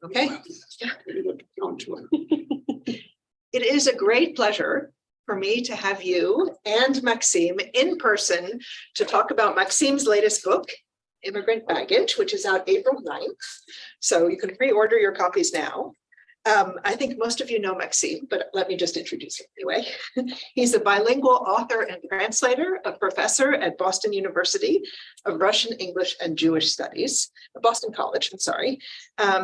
Okay. It is a great pleasure for me to have you and Maxim in person to talk about Maxim's latest book, Immigrant Baggage, which is out April 9th. So you can pre-order your copies now. I think most of you know Maxim, but let me just introduce him anyway. He's a bilingual author and translator, a professor at Boston University of Russian, English, and Jewish Studies, Boston College, I'm sorry.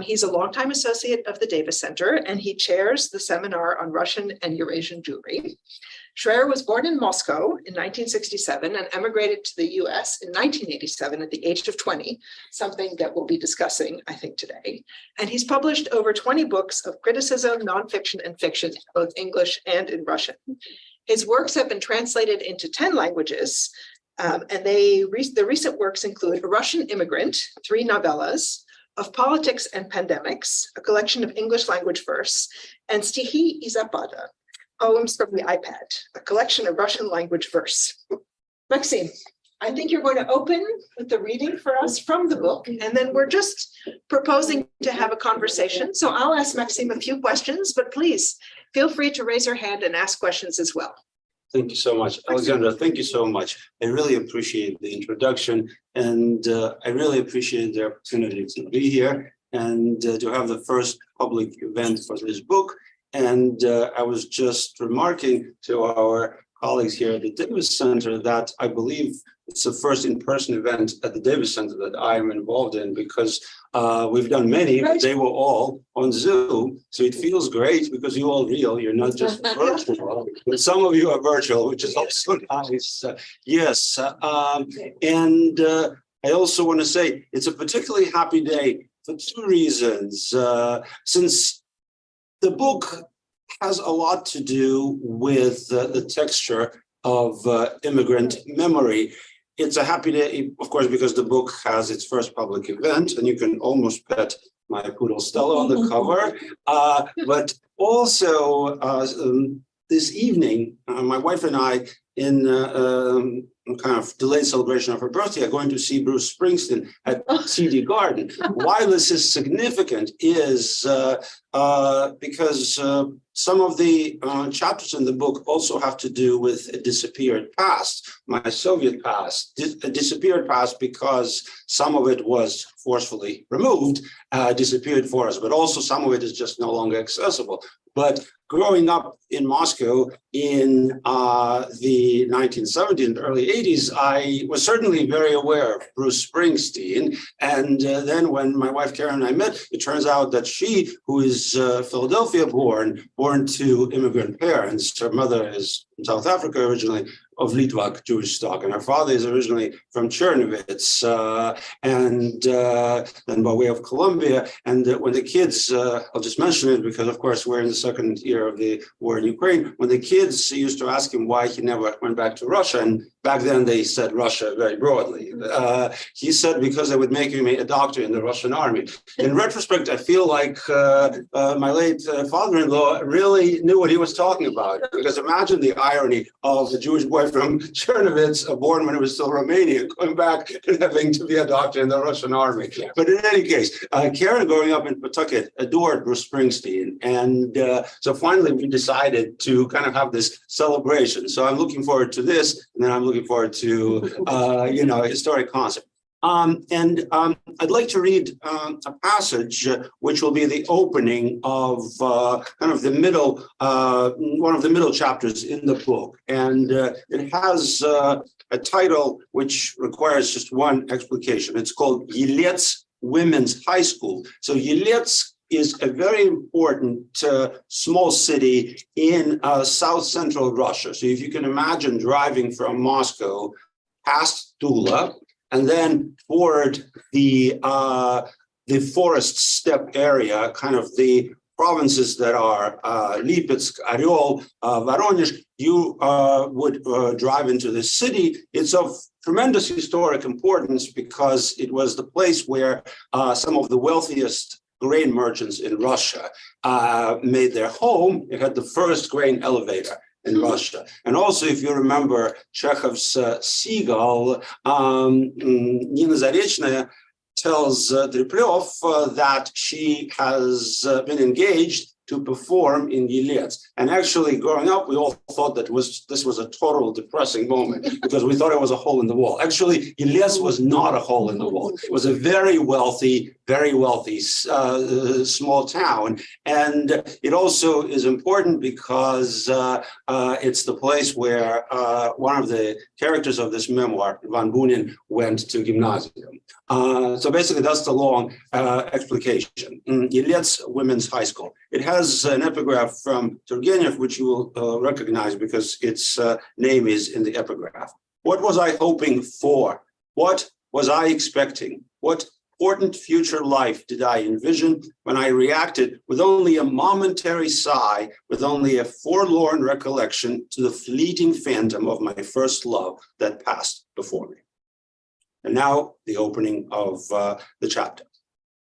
He's a longtime associate of the Davis Center, and he chairs the seminar on Russian and Eurasian Jewry. Shrayer was born in Moscow in 1967 and emigrated to the US in 1987 at the age of 20, something that we'll be discussing, I think, today. And he's published over 20 books of criticism, nonfiction, and fiction, both English and in Russian. His works have been translated into 10 languages, and the recent works include A Russian Immigrant, 3 novellas, Of Politics and Pandemics, a collection of English language verse, and Stihi iz Zapada, Poems from the iPad, a collection of Russian language verse. Maxim, I think you're going to open with the reading for us from the book, and then we're just proposing to have a conversation. So I'll ask Maxim a few questions, but please feel free to raise your hand and ask questions as well. Thank you so much, Alexandra. Thank you so much. I really appreciate the introduction, and I really appreciate the opportunity to be here and to have the first public event for this book. And I was just remarking to our colleagues here at the Davis Center that I believe it's the first in-person event at the Davis Center that I'm involved in, because we've done many, but they were all on Zoom. So it feels great because you're all real. You're not just virtual, but some of you are virtual, which is also nice. Yes. And I also want to say it's a particularly happy day for 2 reasons. Since the book has a lot to do with the texture of immigrant memory. It's a happy day, of course, because the book has its first public event, and you can almost pet my poodle Stella on the cover. But also this evening, my wife and I, in kind of delayed celebration of her birthday, are going to see Bruce Springsteen at CD Garden. Why this is significant is because some of the chapters in the book also have to do with a disappeared past, my Soviet past, a disappeared past because some of it was forcefully removed, disappeared for us, but also some of it is just no longer accessible. But growing up in Moscow in the 1970s and early 80s, I was certainly very aware of Bruce Springsteen. And then when my wife Karen and I met, it turns out that she, who is Philadelphia born to immigrant parents, her mother is from South Africa originally, of Litvak Jewish stock, and her father is originally from Chernovitz, and then by way of Colombia. And when the kids, I'll just mention it because, of course, we're in the second year of the war in Ukraine. When the kids used to ask him why he never went back to Russia, and back then they said Russia very broadly, he said because they would make him a doctor in the Russian army. In retrospect, I feel like my late father-in-law really knew what he was talking about, because imagine the irony of the Jewish boy from Chernovitz, born when it was still Romania, going back and having to be a doctor in the Russian army. But in any case, Karen, growing up in Pawtucket, adored Bruce Springsteen. And so finally we decided to kind of have this celebration. So I'm looking forward to this, and then I'm looking forward to, a historic concert. I'd like to read a passage which will be the opening of kind of the middle, one of the middle chapters in the book. And it has a title which requires just one explication. It's called Yelets Women's High School. So Yelets is a very important small city in south central Russia. So if you can imagine driving from Moscow past Tula, and then toward the forest steppe area, kind of the provinces that are Lipetsk, Oryol, Voronezh, you would drive into the city. It's of tremendous historic importance because it was the place where some of the wealthiest grain merchants in Russia made their home. It had the first grain elevator in Russia. And also, if you remember Chekhov's seagull, Nina Zarechная, tells Driplyov that she has been engaged to perform in Yelets. And actually, growing up, we all thought that this was a total depressing moment because we thought it was a hole in the wall. Actually, Yelets was not a hole in the wall. It was a very wealthy small town. And it also is important because it's the place where one of the characters of this memoir, Van Bunin, went to gymnasium. So basically, that's the long explication. Yelets Women's High School. It has an epigraph from Turgenev, which you will recognize because its name is in the epigraph. What was I hoping for? What was I expecting? What important future life did I envision when I reacted with only a momentary sigh, with only a forlorn recollection to the fleeting phantom of my first love that passed before me? And now the opening of the chapter.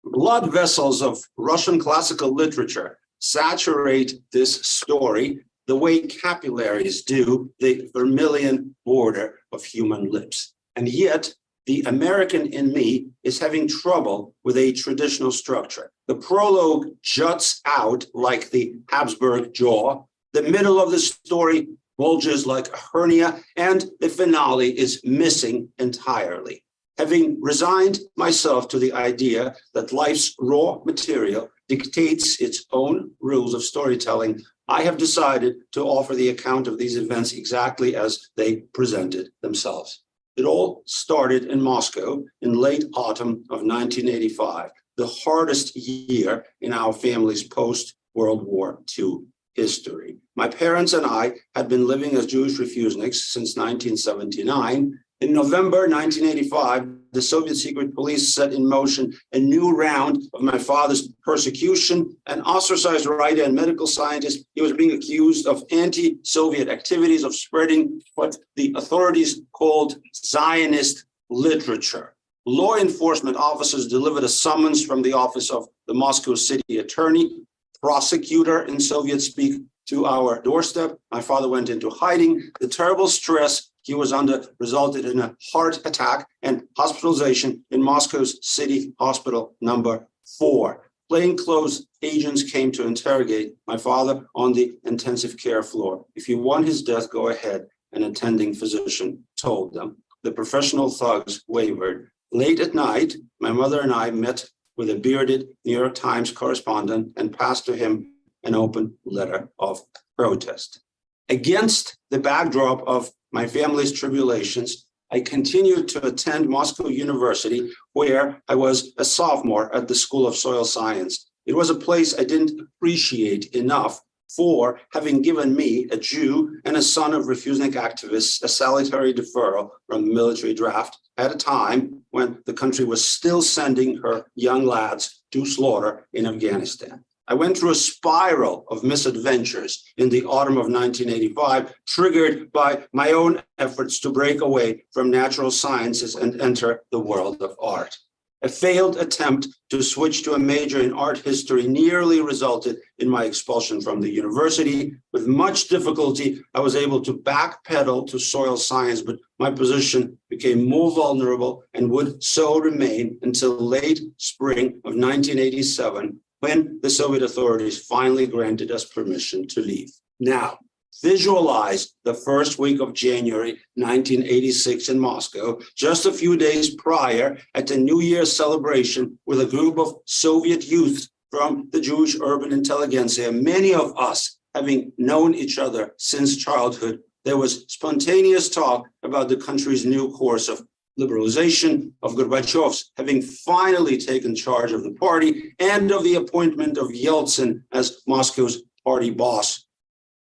Blood vessels of Russian classical literature saturate this story the way capillaries do the vermilion border of human lips. And yet, the American in me is having trouble with a traditional structure. The prologue juts out like the Habsburg jaw. The middle of the story bulges like a hernia, and the finale is missing entirely. Having resigned myself to the idea that life's raw material dictates its own rules of storytelling, I have decided to offer the account of these events exactly as they presented themselves. It all started in Moscow in late autumn of 1985, the hardest year in our family's post-World War II history. My parents and I had been living as Jewish refuseniks since 1979. In November 1985, the Soviet secret police set in motion a new round of my father's persecution. An ostracized writer and medical scientist, he was being accused of anti-Soviet activities, of spreading what the authorities called Zionist literature. Law enforcement officers delivered a summons from the office of the Moscow city attorney, prosecutor in Soviet speak, to our doorstep. My father went into hiding. The terrible stress he was under resulted in a heart attack and hospitalization in Moscow's city hospital number 4. Plainclothes agents came to interrogate my father on the intensive care floor. If you want his death, go ahead, an attending physician told them. The professional thugs wavered. Late at night, my mother and I met with a bearded New York Times correspondent and passed to him an open letter of protest. Against the backdrop of my family's tribulations, I continued to attend Moscow University, where I was a sophomore at the School of Soil Science. It was a place I didn't appreciate enough for having given me, a Jew and a son of refusenic activists, a salutary deferral from the military draft at a time when the country was still sending her young lads to slaughter in Afghanistan. I went through a spiral of misadventures in the autumn of 1985, triggered by my own efforts to break away from natural sciences and enter the world of art. A failed attempt to switch to a major in art history nearly resulted in my expulsion from the university. With much difficulty, I was able to backpedal to soil science, but my position became more vulnerable and would so remain until late spring of 1987, when the Soviet authorities finally granted us permission to leave. Now, visualize the first week of January 1986 in Moscow, just a few days prior at the New Year's celebration with a group of Soviet youth from the Jewish urban intelligentsia, many of us having known each other since childhood. There was spontaneous talk about the country's new course of liberalization, of Gorbachev's having finally taken charge of the party, and of the appointment of Yeltsin as Moscow's party boss.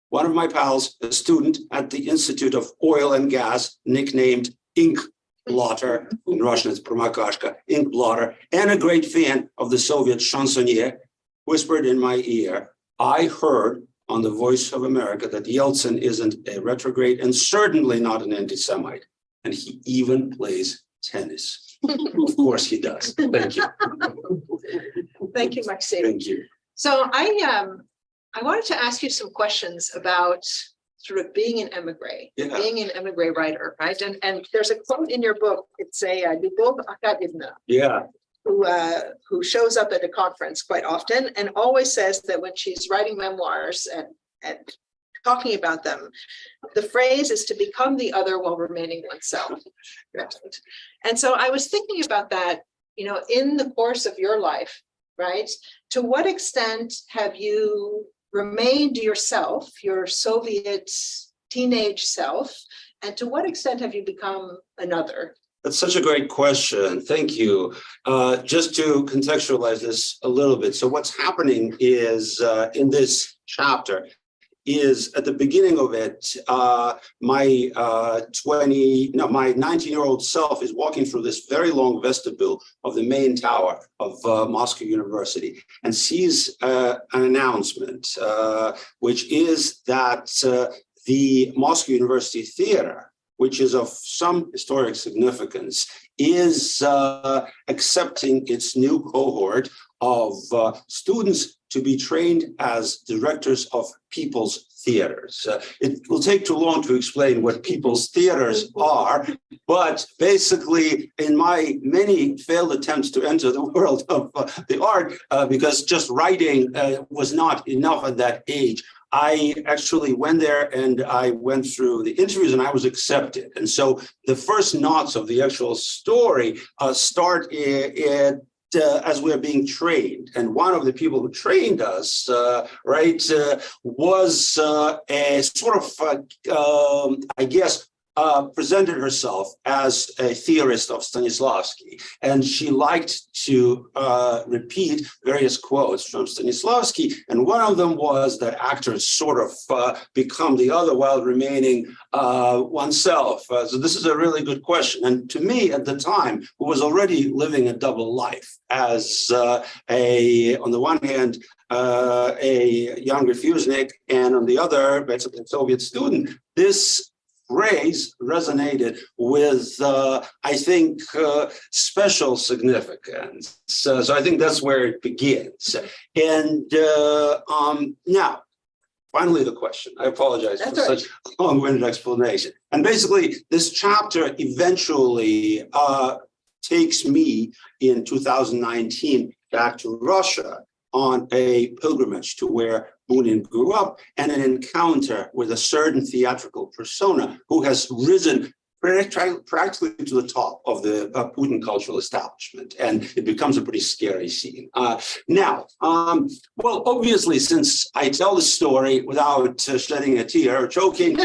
One of my pals, a student at the Institute of Oil and Gas, nicknamed Ink Blotter, in Russian it's Promakashka, Ink Blotter, and a great fan of the Soviet chansonnier, whispered in my ear, I heard on the Voice of America that Yeltsin isn't a retrograde and certainly not an anti-Semite. And he even plays tennis. Of course he does. Thank you. Thank you, Maxim. Thank you. So I wanted to ask you some questions about sort of being an emigre, being an emigre writer, right? And there's a quote in your book. It's a "Любовь Академна." Yeah. who shows up at a conference quite often and always says that when she's writing memoirs and talking about them, the phrase is to become the other while remaining oneself. And so I was thinking about that, in the course of your life, right? To what extent have you remained yourself, your Soviet teenage self, and to what extent have you become another? That's such a great question. Thank you. Just to contextualize this a little bit. So what's happening is in this chapter is at the beginning of it, my 19-year-old self is walking through this very long vestibule of the main tower of Moscow University and sees an announcement, which is that the Moscow University Theater, which is of some historic significance, is accepting its new cohort of students to be trained as directors of people's theaters. It will take too long to explain what people's theaters are, but basically in my many failed attempts to enter the world of the art, because just writing was not enough at that age, I actually went there and I went through the interviews and I was accepted. And so the first knots of the actual story start as we're being trained. And one of the people who trained us, was a sort of, presented herself as a theorist of Stanislavski. And she liked to repeat various quotes from Stanislavski. And one of them was that actors sort of become the other while remaining oneself. So this is a really good question. And to me at the time, who was already living a double life as on the one hand, a young refusenik, and on the other, basically a Soviet student, this phrase resonated with, I think, special significance. So I think that's where it begins. And now, finally, the question. I apologize for such a long-winded explanation. And basically, this chapter eventually takes me in 2019 back to Russia on a pilgrimage to where Bunin grew up and an encounter with a certain theatrical persona who has risen practically to the top of the Putin cultural establishment. And it becomes a pretty scary scene. Now, obviously, since I tell the story without shedding a tear or choking,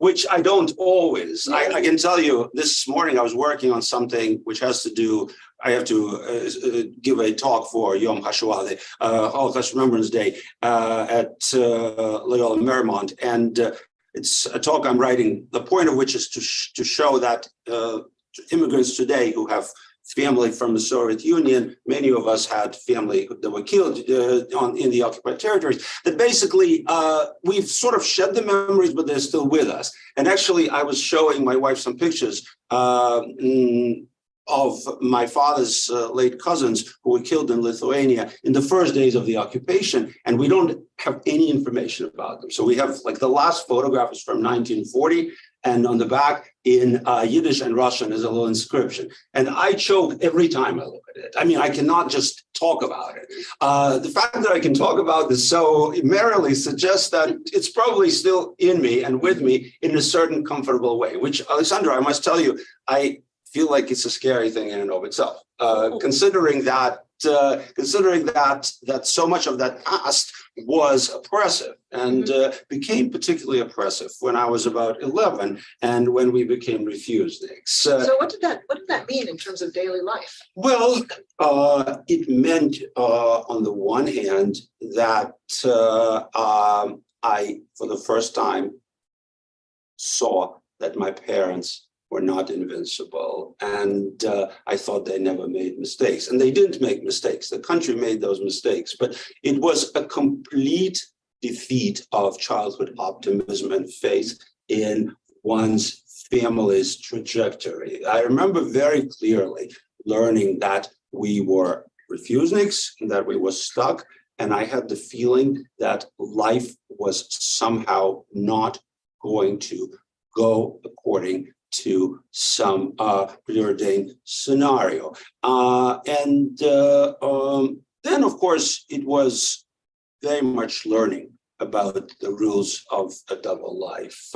which I don't always, I can tell you this morning I was working on something which has to do, I have to give a talk for Yom HaShoah, the Holocaust Remembrance Day at Loyola Marymount. And it's a talk I'm writing, the point of which is to show that immigrants today who have family from the Soviet Union, many of us had family that were killed in the occupied territories, that basically we've sort of shed the memories, but they're still with us. And actually, I was showing my wife some pictures of my father's late cousins who were killed in Lithuania in the first days of the occupation, and we don't have any information about them. So we have like the last photograph is from 1940, and on the back in Yiddish and Russian is a little inscription. And I choke every time I look at it. I mean, I cannot just talk about it. The fact that I can talk about this so merrily suggests that it's probably still in me and with me in a certain comfortable way, which, Alessandra, I must tell you, I feel like it's a scary thing in and of itself, considering that so much of that past was oppressive and became particularly oppressive when I was about 11 and when we became refuseniks. So what did that mean in terms of daily life? Well, it meant on the one hand that I, for the first time, saw that my parents were not invincible. And I thought they never made mistakes. And they didn't make mistakes. The country made those mistakes. But it was a complete defeat of childhood optimism and faith in one's family's trajectory. I remember very clearly learning that we were refuseniks, that we were stuck. And I had the feeling that life was somehow not going to go according to some preordained scenario. Then, of course, it was very much learning about the rules of a double life,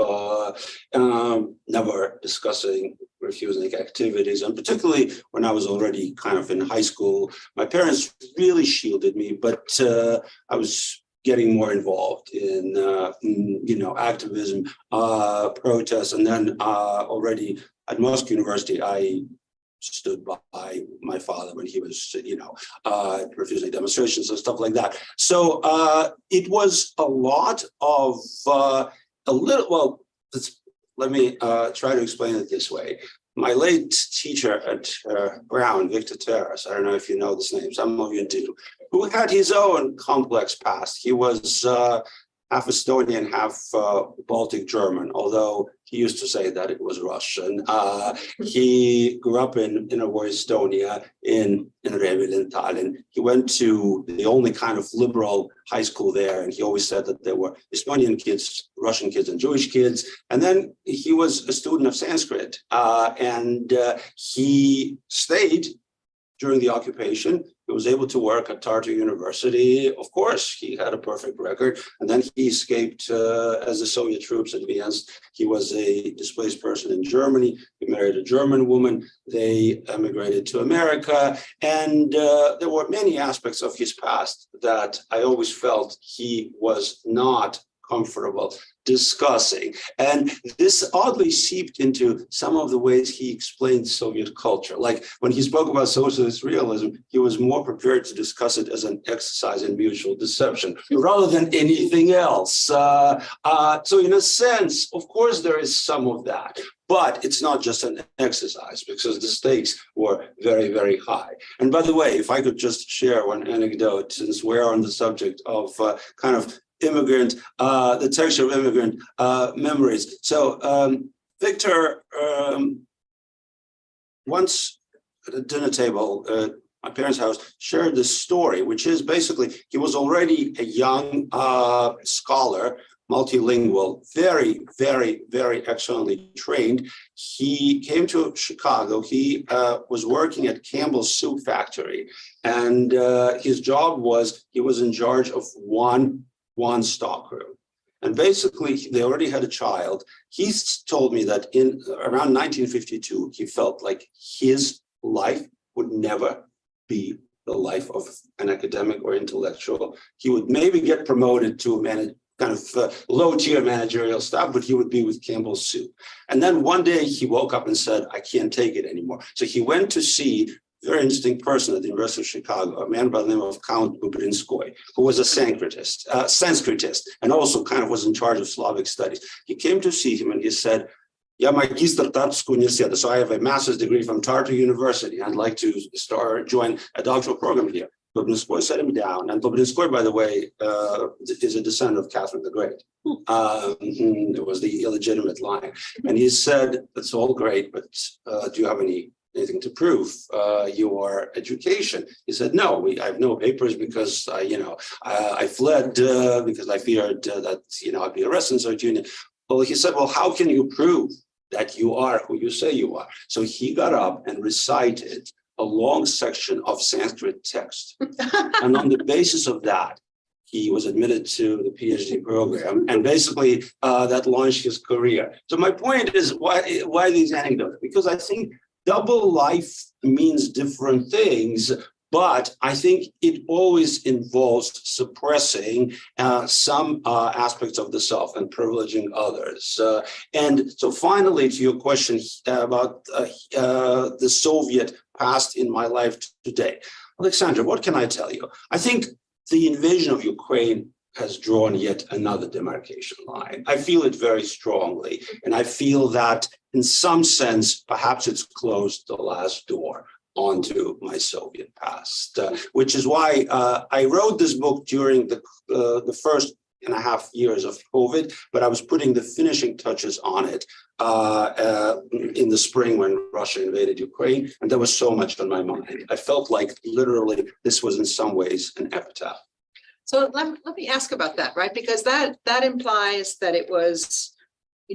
never discussing refusing activities. And particularly when I was already kind of in high school, my parents really shielded me, but I was getting more involved in, activism, protests. And then already at Moscow University, I stood by my father when he was, refusing demonstrations and stuff like that. So it was a lot of let me try to explain it this way. My late teacher at Brown, Victor Terrace, I don't know if you know this name, some of you do, who had his own complex past. He was half Estonian, half Baltic German, although he used to say that it was Russian. He grew up in Estonia, in Revel, in Tallinn. He went to the only kind of liberal high school there, and he always said that there were Estonian kids, Russian kids, and Jewish kids. And then he was a student of Sanskrit, and he stayed during the occupation. He was able to work at Tartu University. Of course, he had a perfect record. And then he escaped as the Soviet troops advanced. He was a displaced person in Germany. He married a German woman. They emigrated to America. And there were many aspects of his past that I always felt he was not comfortable discussing. And this oddly seeped into some of the ways he explained Soviet culture. Like when he spoke about socialist realism, he was more prepared to discuss it as an exercise in mutual deception rather than anything else. So in a sense, of course, there is some of that. But it's not just an exercise because the stakes were very, very high. And by the way, if I could just share one anecdote, since we're on the subject of kind of immigrant, the texture of immigrant memories. So Victor, once at a dinner table at my parents' house, shared this story, which is basically he was already a young scholar, multilingual, very, very, very excellently trained. He came to Chicago. He was working at Campbell's Soup Factory, and his job was he was in charge of one stockroom. And basically, they already had a child. He told me that in around 1952, he felt like his life would never be the life of an academic or intellectual. He would maybe get promoted to a kind of low-tier managerial staff, but he would be with Campbell's Soup. And then one day he woke up and said, I can't take it anymore. So he went to see very interesting person at the University of Chicago, a man by the name of Count Bubrinskoy, who was a Sanskritist, and also kind of was in charge of Slavic studies. He came to see him and he said, "Я магистр Tartuskого университета, so I have a master's degree from Tartu University. I'd like to join a doctoral program here." Bubrinskoy set him down, and Bubrinskoy, by the way, is a descendant of Catherine the Great. It was the illegitimate line. And he said, "That's all great, but do you have anything to prove your education?" He said, "No, I have no papers because I fled because I feared that I'd be arrested in Sardinia." Well, he said, "Well, how can you prove that you are who you say you are?" So he got up and recited a long section of Sanskrit text, and on the basis of that, he was admitted to the PhD program, and basically that launched his career. So my point is, why these anecdotes? Because I think double life means different things, but I think it always involves suppressing some aspects of the self and privileging others. And so finally, to your question about the Soviet past in my life today, Alexandra, what can I tell you? I think the invasion of Ukraine has drawn yet another demarcation line. I feel it very strongly, and I feel that in some sense, perhaps it's closed the last door onto my Soviet past, which is why I wrote this book during the first and a half years of COVID, but I was putting the finishing touches on it in the spring when Russia invaded Ukraine, and there was so much on my mind. I felt like literally this was in some ways an epitaph. So let me ask about that, right? Because that implies that it was,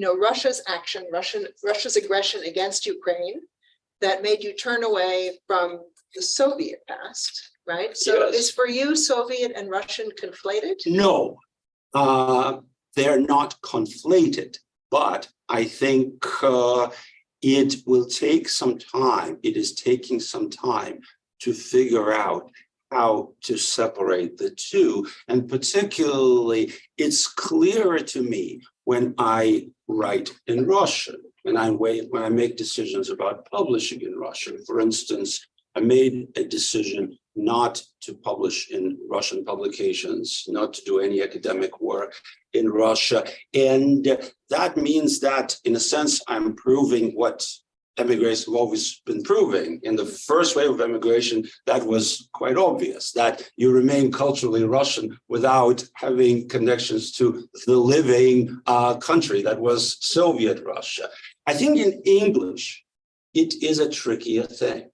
Russia's action, Russia's aggression against Ukraine that made you turn away from the Soviet past, right? So Yes. is for you Soviet and Russian conflated? No, they're not conflated, but I think it will take some time. It is taking some time to figure out how to separate the two. And particularly, it's clearer to me when I write in Russian, when I make decisions about publishing in Russian. For instance, I made a decision not to publish in Russian publications, not to do any academic work in Russia. And that means that, in a sense, I'm proving what emigres have always been proving. In the first wave of emigration, that was quite obvious, that you remain culturally Russian without having connections to the living country that was Soviet Russia. I think in English, it is a trickier thing,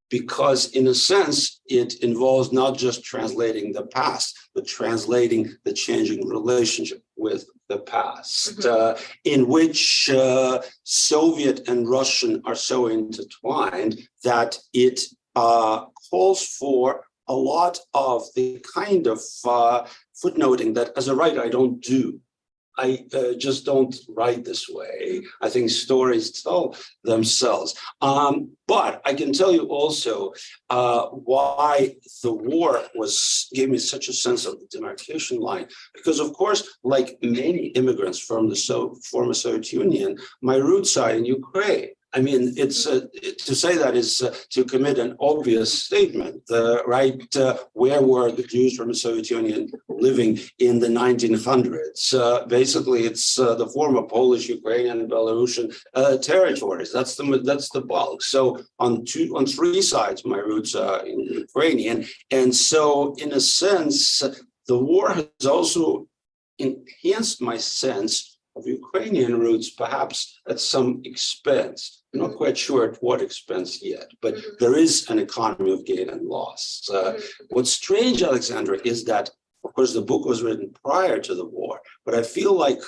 because in a sense, it involves not just translating the past, but translating the changing relationship with the past, in which Soviet and Russian are so intertwined that it calls for a lot of the kind of footnoting that as a writer I don't do. I just don't write this way. I think stories tell themselves. But I can tell you also why the war gave me such a sense of the demarcation line. Because, of course, like many immigrants from the former Soviet Union, my roots are in Ukraine. I mean, it's to say that is to commit an obvious statement, right? Where were the Jews from the Soviet Union living in the 1900s? Basically, it's the former Polish, Ukrainian, and Belarusian territories. That's the bulk. So on three sides, my roots are in Ukrainian, and so in a sense, the war has also enhanced my sense of Ukrainian roots, perhaps at some expense. I'm not quite sure at what expense yet, but there is an economy of gain and loss. What's strange, Alexandra, is that, of course, the book was written prior to the war, but I feel like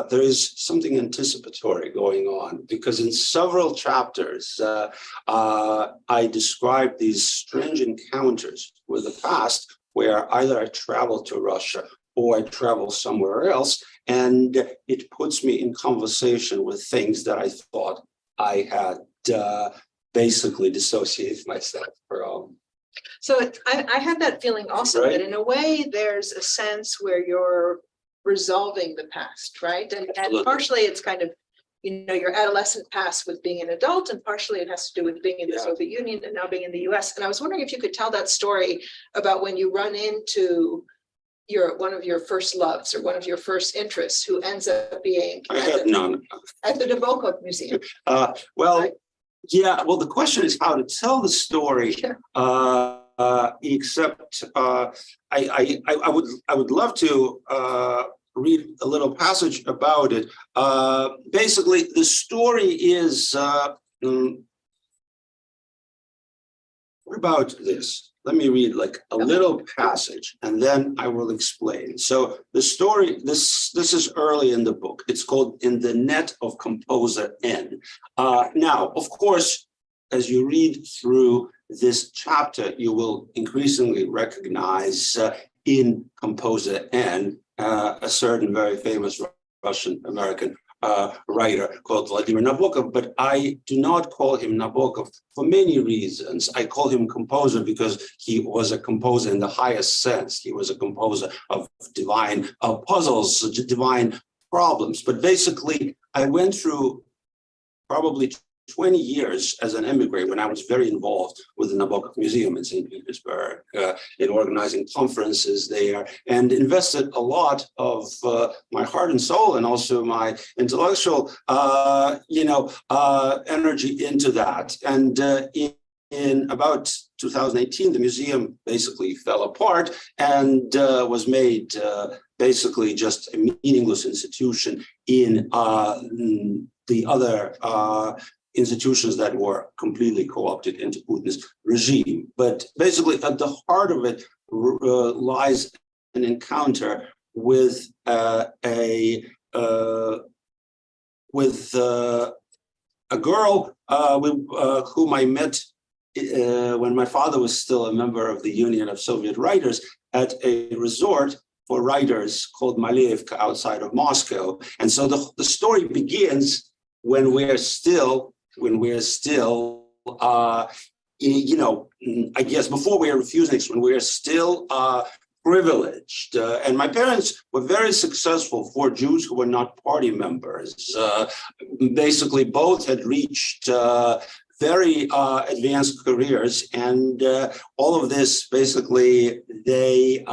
there is something anticipatory going on, because in several chapters, I describe these strange encounters with the past, where either I travel to Russia or I travel somewhere else, and it puts me in conversation with things that I thought I had basically dissociated myself from. So I had that feeling also, Right. that in a way, there's a sense where you're resolving the past, right? And partially it's kind of, your adolescent past with being an adult, and partially it has to do with being in the Soviet Union and now being in the US. And I was wondering if you could tell that story about when you run into one of your first loves or one of your first interests, who ends up being I had none. at the Nabokov Museum. Well, the question is how to tell the story. Except I would love to read a little passage about it. Basically, the story is what about this? Let me read like a little passage, and then I will explain. So the story, this is early in the book. It's called "In the Net of Composer N." Now, of course, as you read through this chapter, you will increasingly recognize in Composer N a certain very famous Russian-American writer called Vladimir Nabokov, but I do not call him Nabokov for many reasons. I call him composer because he was a composer in the highest sense. He was a composer of divine puzzles, divine problems. But basically, I went through probably 20 years as an immigrant when I was very involved with the Nabokov Museum in St. Petersburg, in organizing conferences there, and invested a lot of my heart and soul and also my intellectual, energy into that. And in about 2018, the museum basically fell apart and was made basically just a meaningless institution in the other institutions that were completely co-opted into Putin's regime. But basically at the heart of it lies an encounter with a with a girl whom I met when my father was still a member of the Union of Soviet Writers at a resort for writers called Malayevka outside of Moscow. And so the story begins when we're still, I guess before we are refuseniks, when we are still privileged. And my parents were very successful for Jews who were not party members. Basically, both had reached very advanced careers, and all of this basically they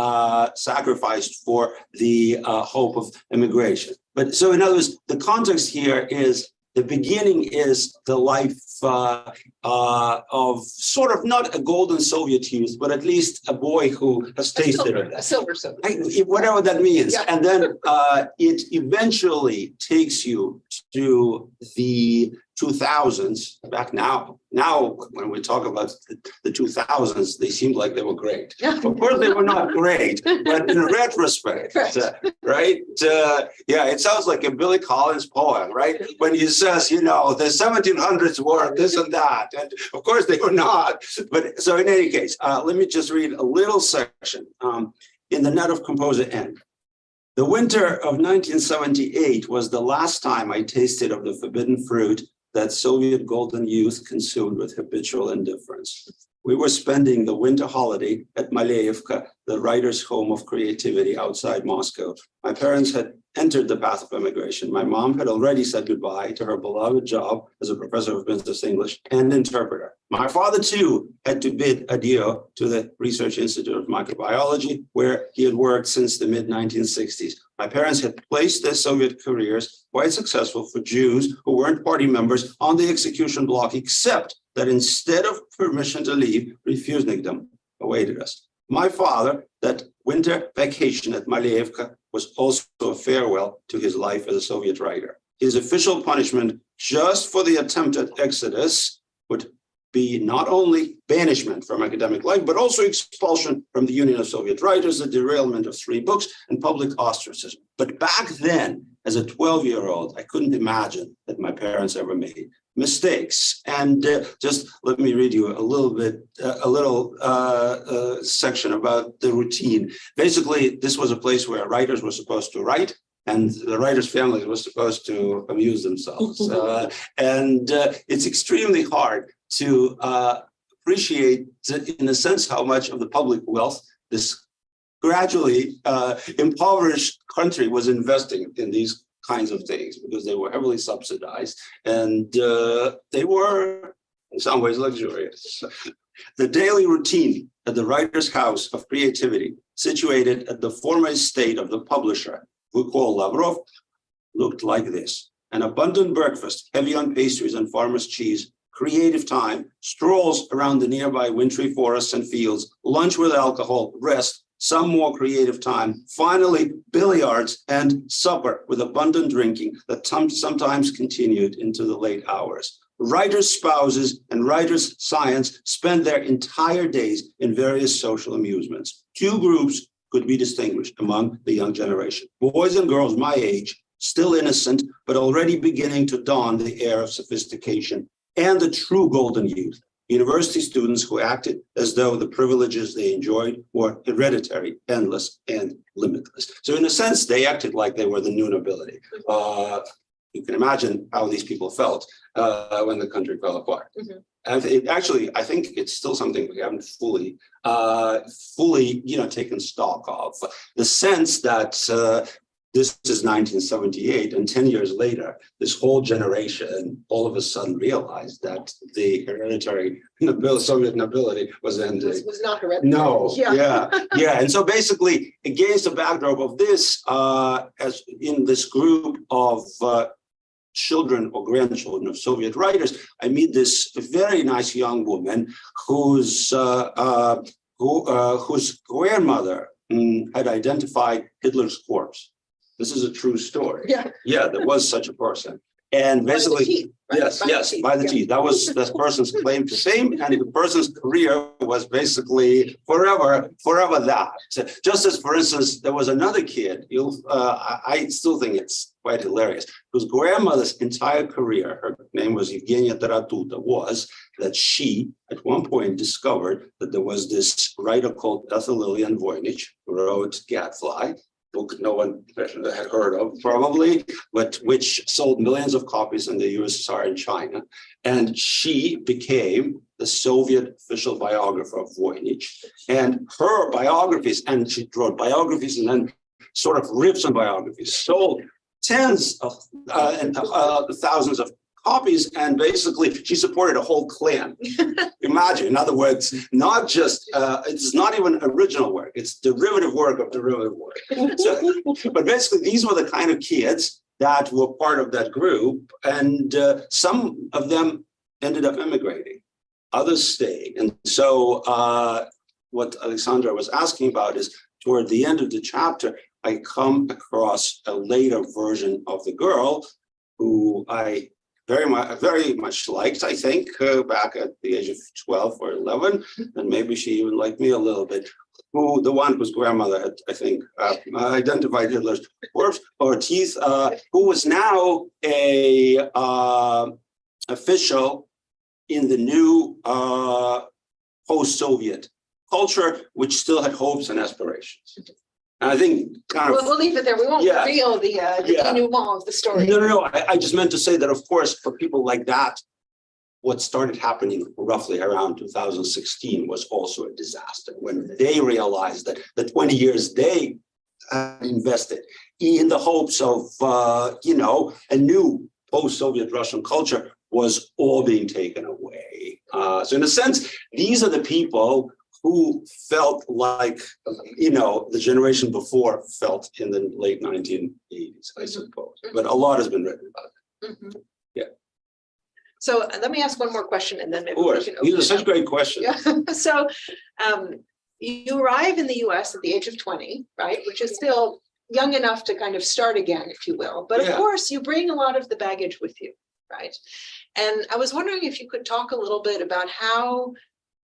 sacrificed for the hope of immigration. But so in other words, the context here is the beginning is the life of sort of not a golden Soviet youth, but at least a boy who has tasted it. A silver Soviet. Whatever that means. Yeah. And then it eventually takes you to the 2000s, back now. Now, when we talk about the 2000s, they seemed like they were great. Yeah. Of course, they were not great, but in retrospect, right? Yeah, it sounds like a Billy Collins poem, right? When he says, the 1700s were this and that. And of course, they were not. But so in any case, let me just read a little section in the Net of Composer N. The winter of 1978 was the last time I tasted of the forbidden fruit that Soviet golden youth consumed with habitual indifference. We were spending the winter holiday at Malayevka, the writer's home of creativity outside Moscow. My parents had entered the path of immigration. My mom had already said goodbye to her beloved job as a professor of business English and interpreter. My father, too, had to bid adieu to the Research Institute of Microbiology, where he had worked since the mid-1960s. My parents had placed their Soviet careers, quite successful for Jews who weren't party members, on the execution block, except that instead of permission to leave, refusenikedom awaited us. My father, that winter vacation at Malayevka was also a farewell to his life as a Soviet writer. His official punishment just for the attempted exodus would be not only banishment from academic life, but also expulsion from the Union of Soviet Writers, the derailment of 3 books, and public ostracism. But back then, as a 12-year-old, I couldn't imagine that my parents ever made mistakes. And just let me read you a little section about the routine. Basically, this was a place where writers were supposed to write, and the writers' families were supposed to amuse themselves. And it's extremely hard to appreciate, in a sense, how much of the public wealth this gradually impoverished country was investing in these kinds of things, because they were heavily subsidized and they were in some ways luxurious. The daily routine at the writer's house of creativity, situated at the former estate of the publisher, Vukol Lavrov, looked like this: an abundant breakfast, heavy on pastries and farmer's cheese, creative time, strolls around the nearby wintry forests and fields, lunch with alcohol, rest, some more creative time, finally billiards, and supper with abundant drinking that sometimes continued into the late hours. Writers' spouses and writers' science spend their entire days in various social amusements. 2 groups could be distinguished among the young generation: boys and girls my age, still innocent, but already beginning to don the air of sophistication, and the true golden youth, university students who acted as though the privileges they enjoyed were hereditary, endless, and limitless. So in a sense, they acted like they were the new nobility. You can imagine how these people felt when the country fell apart. Mm-hmm. And I think it's still something we haven't fully, taken stock of. The sense that this is 1978, and 10 years later, this whole generation all of a sudden realized that the hereditary Soviet nobility was ending. This was not hereditary. No, yeah. And so basically, against the backdrop of this, as in this group of children or grandchildren of Soviet writers, I meet this very nice young woman whose grandmother had identified Hitler's corpse. This is a true story. Yeah, there was such a person. And By the basically, teeth, right? yes, By the yes, teeth, by the yeah. teeth. That was that person's claim to fame, and the person's career was basically forever that. Just as, for instance, there was another kid. I still think it's quite hilarious. Whose grandmother's entire career, her name was Evgenia Taratuta, was that she at one point discovered that there was this writer called Ethel Lillian Voynich who wrote Gadfly, book no one had heard of probably, but which sold millions of copies in the USSR and China. And she became the Soviet official biographer of Voynich. And her biographies, and she wrote biographies and then sort of rips on biographies, sold tens of thousands of copies, and basically she supported a whole clan. Imagine, in other words, not just, it's not even original work, it's derivative work of derivative work. So, but basically these were the kind of kids that were part of that group, and some of them ended up immigrating, others stayed. And so what Alexandra was asking about is, toward the end of the chapter, I come across a later version of the girl who I very much liked, I think, back at the age of 12 or 11, and maybe she even liked me a little bit. Who the one whose grandmother had, I think, identified Hitler's corpse or teeth, who was now a official in the new post-Soviet culture, which still had hopes and aspirations. And I think kind of We'll leave it there. We won't reveal the denouement of the story. No. I just meant to say that, of course, for people like that, what started happening roughly around 2016 was also a disaster when they realized that the 20 years they invested in the hopes of, a new post-Soviet Russian culture was all being taken away. So in a sense, these are the people who felt like, the generation before felt in the late 1980s, I suppose. But a lot has been written about it. Mhm. Yeah. So let me ask one more question, and then maybe Of course, we can these are open such it great questions. up. So you arrive in the US at the age of 20, right? Which is still young enough to kind of start again, if you will. But of course, you bring a lot of the baggage with you, right? And I was wondering if you could talk a little bit about how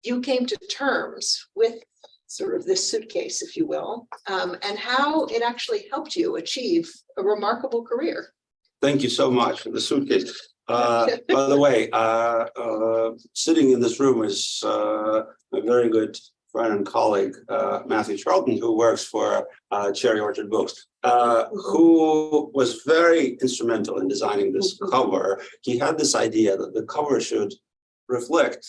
you came to terms with sort of this suitcase, if you will, and how it actually helped you achieve a remarkable career. Thank you so much for the suitcase. By the way, sitting in this room is a very good friend and colleague, Matthew Charlton, who works for Cherry Orchard Books, who was very instrumental in designing this cover. He had this idea that the cover should reflect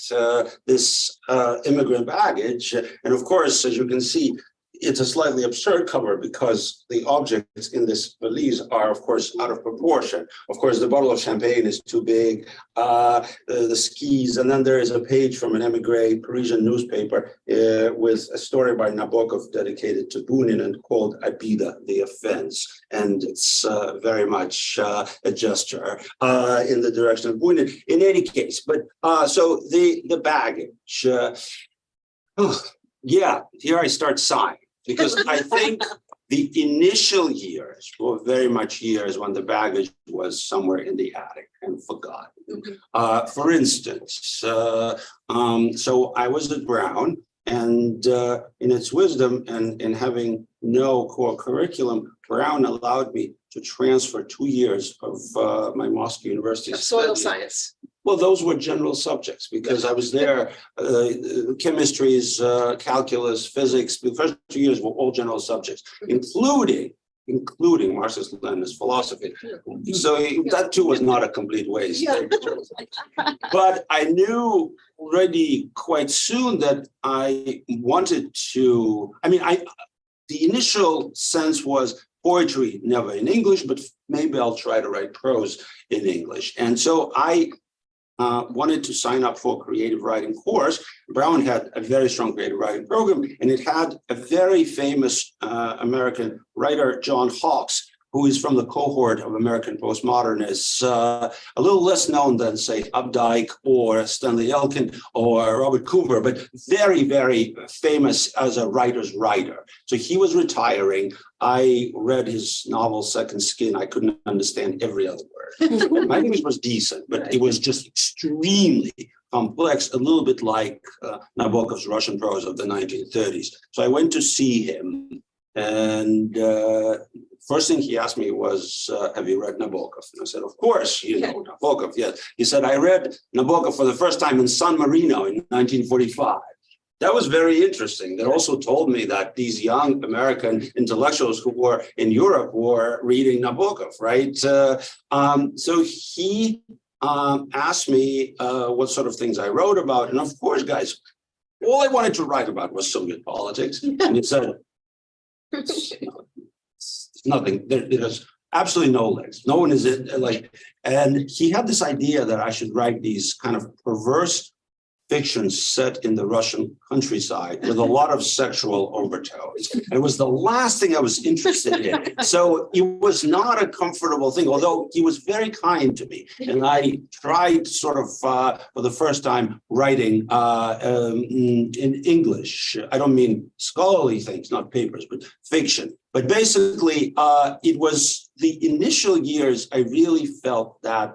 this immigrant baggage. And of course, as you can see, it's a slightly absurd cover because the objects in this valise are, of course, out of proportion. Of course, the bottle of champagne is too big, the skis, and then there is a page from an emigre Parisian newspaper with a story by Nabokov dedicated to Bunin and called Abida, the Offense. And it's very much a gesture in the direction of Bunin. In any case, but so the baggage, here I start sighing. Because I think the initial years were very much years when the baggage was somewhere in the attic and forgotten. Mm-hmm. For instance, so I was at Brown, and in its wisdom and in having no core curriculum, Brown allowed me to transfer 2 years of my Moscow University soil science. Well, those were general subjects because I was there, chemistries, calculus, physics. The first 2 years were all general subjects, including Marxist-Leninist philosophy. So that too was not a complete waste. Yeah. But I knew already quite soon that I wanted to, the initial sense was poetry, never in English, but maybe I'll try to write prose in English. And so I wanted to sign up for a creative writing course. Brown had a very strong creative writing program, and it had a very famous American writer, John Hawkes, who is from the cohort of American postmodernists, a little less known than, say, Updike or Stanley Elkin or Robert Coover, but very, very famous as a writer's writer. So he was retiring. I read his novel, Second Skin. I couldn't understand every other word. My English was decent, but it was just extremely complex, a little bit like Nabokov's Russian prose of the 1930s. So I went to see him, and first thing he asked me was, have you read Nabokov? And I said, of course, you know Nabokov, yes. He said, I read Nabokov for the first time in San Marino in 1945. That was very interesting. That also told me that these young American intellectuals who were in Europe were reading Nabokov, right? So he asked me what sort of things I wrote about. And of course, guys, all I wanted to write about was Soviet politics. And he said, nothing. There's absolutely no legs. No one is in, like, and he had this idea that I should write these kind of perverse fiction set in the Russian countryside with a lot of sexual overtones. And it was the last thing I was interested in. So it was not a comfortable thing, although he was very kind to me. And I tried sort of, for the first time, writing in English. I don't mean scholarly things, not papers, but fiction. But basically, it was the initial years I really felt that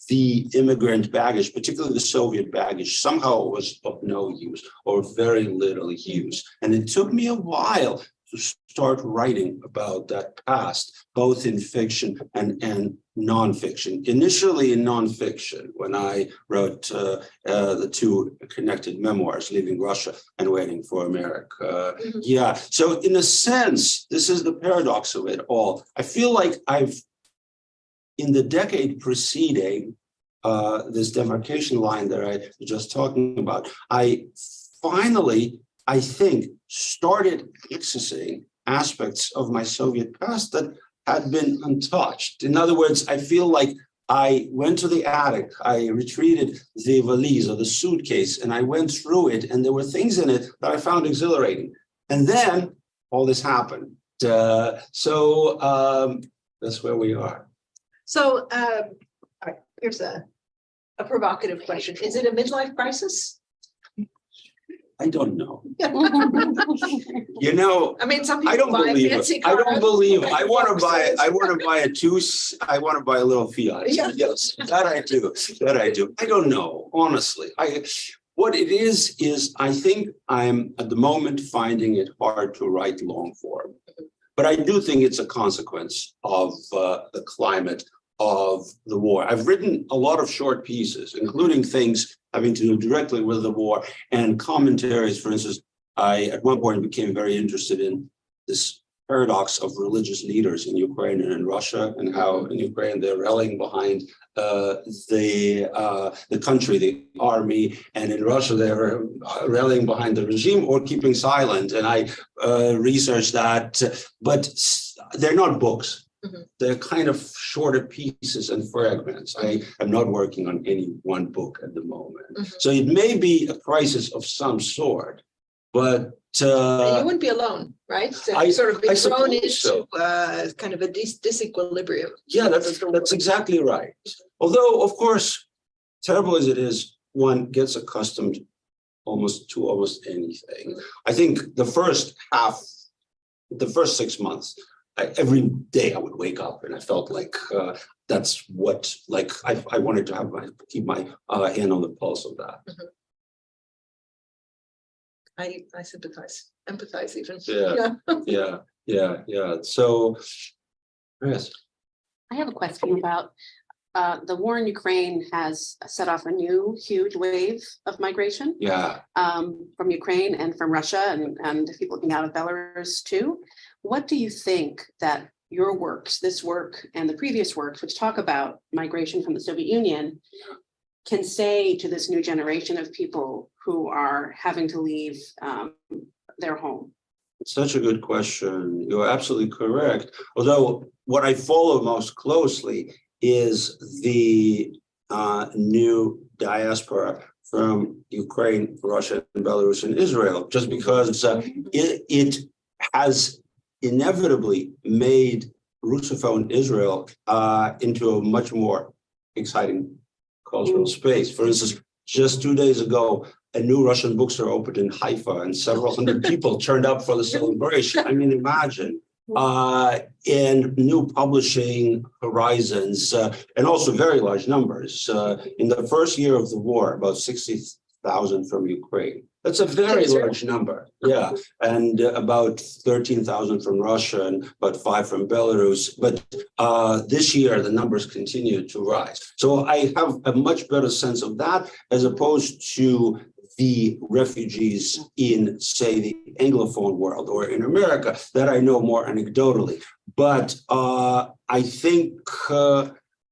the immigrant baggage, particularly the Soviet baggage, somehow was of no use or very little use. And it took me a while to start writing about that past, both in fiction and nonfiction. Initially in nonfiction, when I wrote the two connected memoirs, Leaving Russia and Waiting for America. Yeah, so in a sense, this is the paradox of it all. I feel like in the decade preceding this demarcation line that I was just talking about, I finally, I think, started accessing aspects of my Soviet past that had been untouched. In other words, I feel like I went to the attic, I retreated the valise or the suitcase, and I went through it, and there were things in it that I found exhilarating. And then all this happened. So that's where we are. So here's a provocative question. Is it a midlife crisis? I don't know. You know, I mean, some people I don't buy believe fancy it. I don't cars. believe it. I want to buy I want to buy a little Fiat. Yeah. Yes, that I do. That I do. I don't know, honestly. What it is I think I'm at the moment finding it hard to write long form. But I do think it's a consequence of the climate of the war. I've written a lot of short pieces, including things having to do directly with the war and commentaries. For instance, I at one point became very interested in this paradox of religious leaders in Ukraine and in Russia, and how in Ukraine they're rallying behind the country, the army, and in Russia they're rallying behind the regime or keeping silent. And I researched that, but they're not books. They're kind of shorter pieces and fragments. I am not working on any one book at the moment. So it may be a crisis of some sort, but you wouldn't be alone, right? I sort of been thrown into so. Kind of a disequilibrium. Yeah, that's exactly right. Although, of course, terrible as it is, one gets accustomed to almost anything. I think the first 6 months, every day I would wake up and I felt like that's what, like, I wanted to keep my hand on the pulse of that. I sympathize, empathize even. Yeah. So, yes. I have a question about the war in Ukraine has set off a new huge wave of migration. Yeah. From Ukraine and from Russia and people looking out of Belarus too. What do you think that your works, this work and the previous works, which talk about migration from the Soviet Union, can say to this new generation of people who are having to leave their home? It's such a good question. You're absolutely correct. Although what I follow most closely is the new diaspora from Ukraine, Russia, and Belarus, and Israel, just because it has inevitably made Russophone Israel into a much more exciting cultural space. For instance, just 2 days ago, a new Russian bookstore opened in Haifa, and several hundred people turned up for the celebration. I mean, imagine. And new publishing horizons, and also very large numbers. In the first year of the war, about 60,000 from Ukraine. That's a very large number. Yeah. And about 13,000 from Russia and about 5 from Belarus. But this year, the numbers continue to rise. So I have a much better sense of that as opposed to the refugees in, say, the Anglophone world or in America that I know more anecdotally. But I think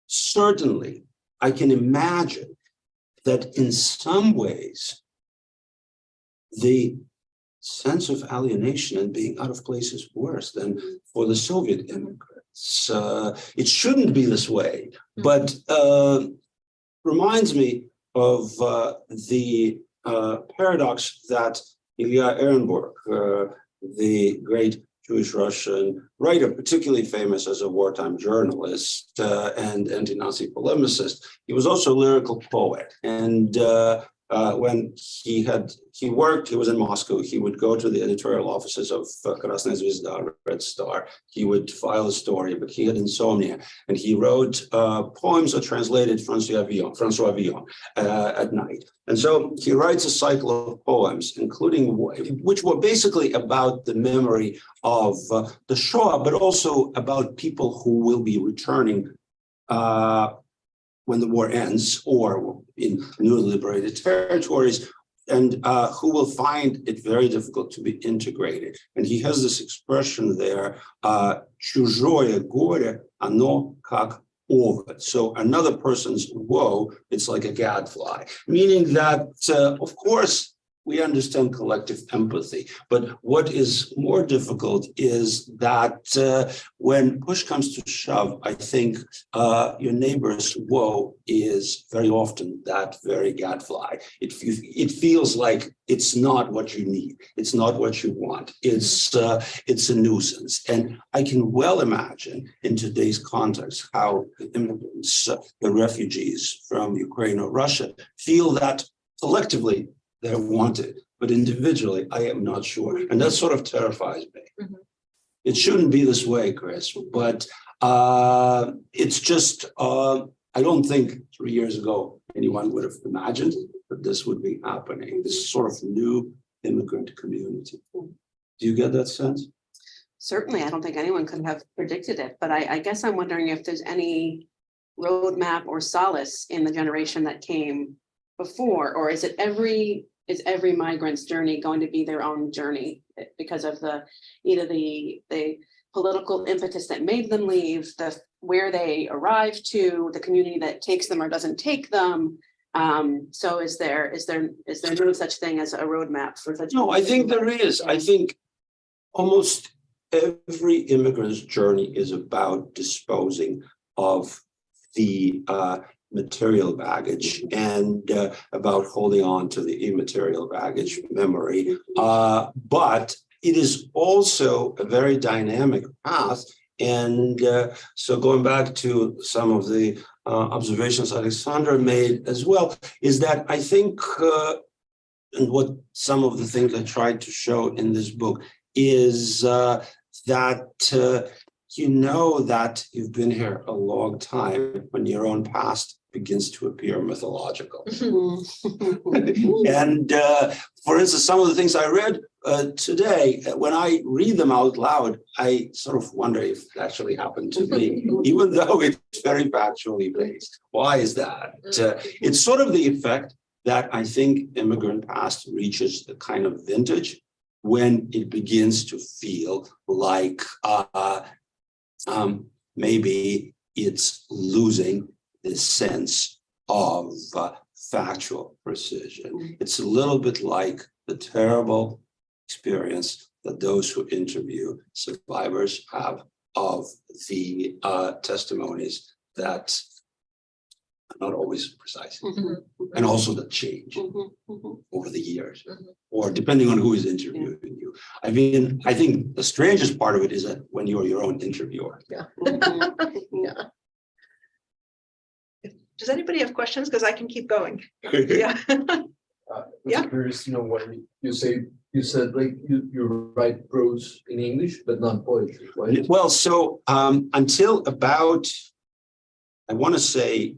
certainly I can imagine that in some ways, the sense of alienation and being out of place is worse than for the Soviet immigrants. It shouldn't be this way, but reminds me of the paradox that Ilya Ehrenburg, the great Jewish Russian writer, particularly famous as a wartime journalist and anti-Nazi polemicist, he was also a lyrical poet. And when he was in Moscow, he would go to the editorial offices of Krasnaya Zvezda, Red Star. He would file a story, but he had insomnia. And he wrote poems or translated François Villon at night. And so he writes a cycle of poems, including which were basically about the memory of the Shoah, but also about people who will be returning when the war ends or in newly liberated territories, and who will find it very difficult to be integrated. And he has this expression there, чужое горе, оно как овод. So another person's woe, it's like a gadfly, meaning that, of course, we understand collective empathy, but what is more difficult is that when push comes to shove, I think your neighbor's woe is very often that very gadfly. It feels like it's not what you need. It's not what you want. It's a nuisance. And I can well imagine in today's context how the immigrants, the refugees from Ukraine or Russia feel that collectively they're wanted, but individually, I am not sure. And that sort of terrifies me. Mm-hmm. It shouldn't be this way, Chris, but it's just, I don't think 3 years ago, anyone would have imagined that this would be happening, this sort of new immigrant community. Do you get that sense? Certainly, I don't think anyone could have predicted it, but I guess I'm wondering if there's any roadmap or solace in the generation that came before, or is every migrant's journey going to be their own journey because of either the political impetus that made them leave, where they arrive to, the community that takes them or doesn't take them. So is there no such thing as a roadmap for such? No, I think there is. I think almost every immigrant's journey is about disposing of the material baggage and about holding on to the immaterial baggage memory. But it is also a very dynamic path. And so going back to some of the observations Alexandra made as well, is that I think, and what some of the things I tried to show in this book is that you know that you've been here a long time when your own past begins to appear mythological. And for instance, some of the things I read today, when I read them out loud, I sort of wonder if it actually happened to me, even though it's very factually based. Why is that? It's sort of the effect that I think immigrant past reaches the kind of vintage when it begins to feel like maybe it's losing this sense of factual precision. It's a little bit like the terrible experience that those who interview survivors have of the testimonies that are not always precise, and also that change over the years, or depending on who is interviewing you. interview. I mean, I think the strangest part of it is that when you're your own interviewer. Yeah. Mhm. Yeah. Does anybody have questions? Because I can keep going. Yeah. I'm Yeah. curious, what you say. You said like you write prose in English, but not poetry, right? Well, so until about, I want to say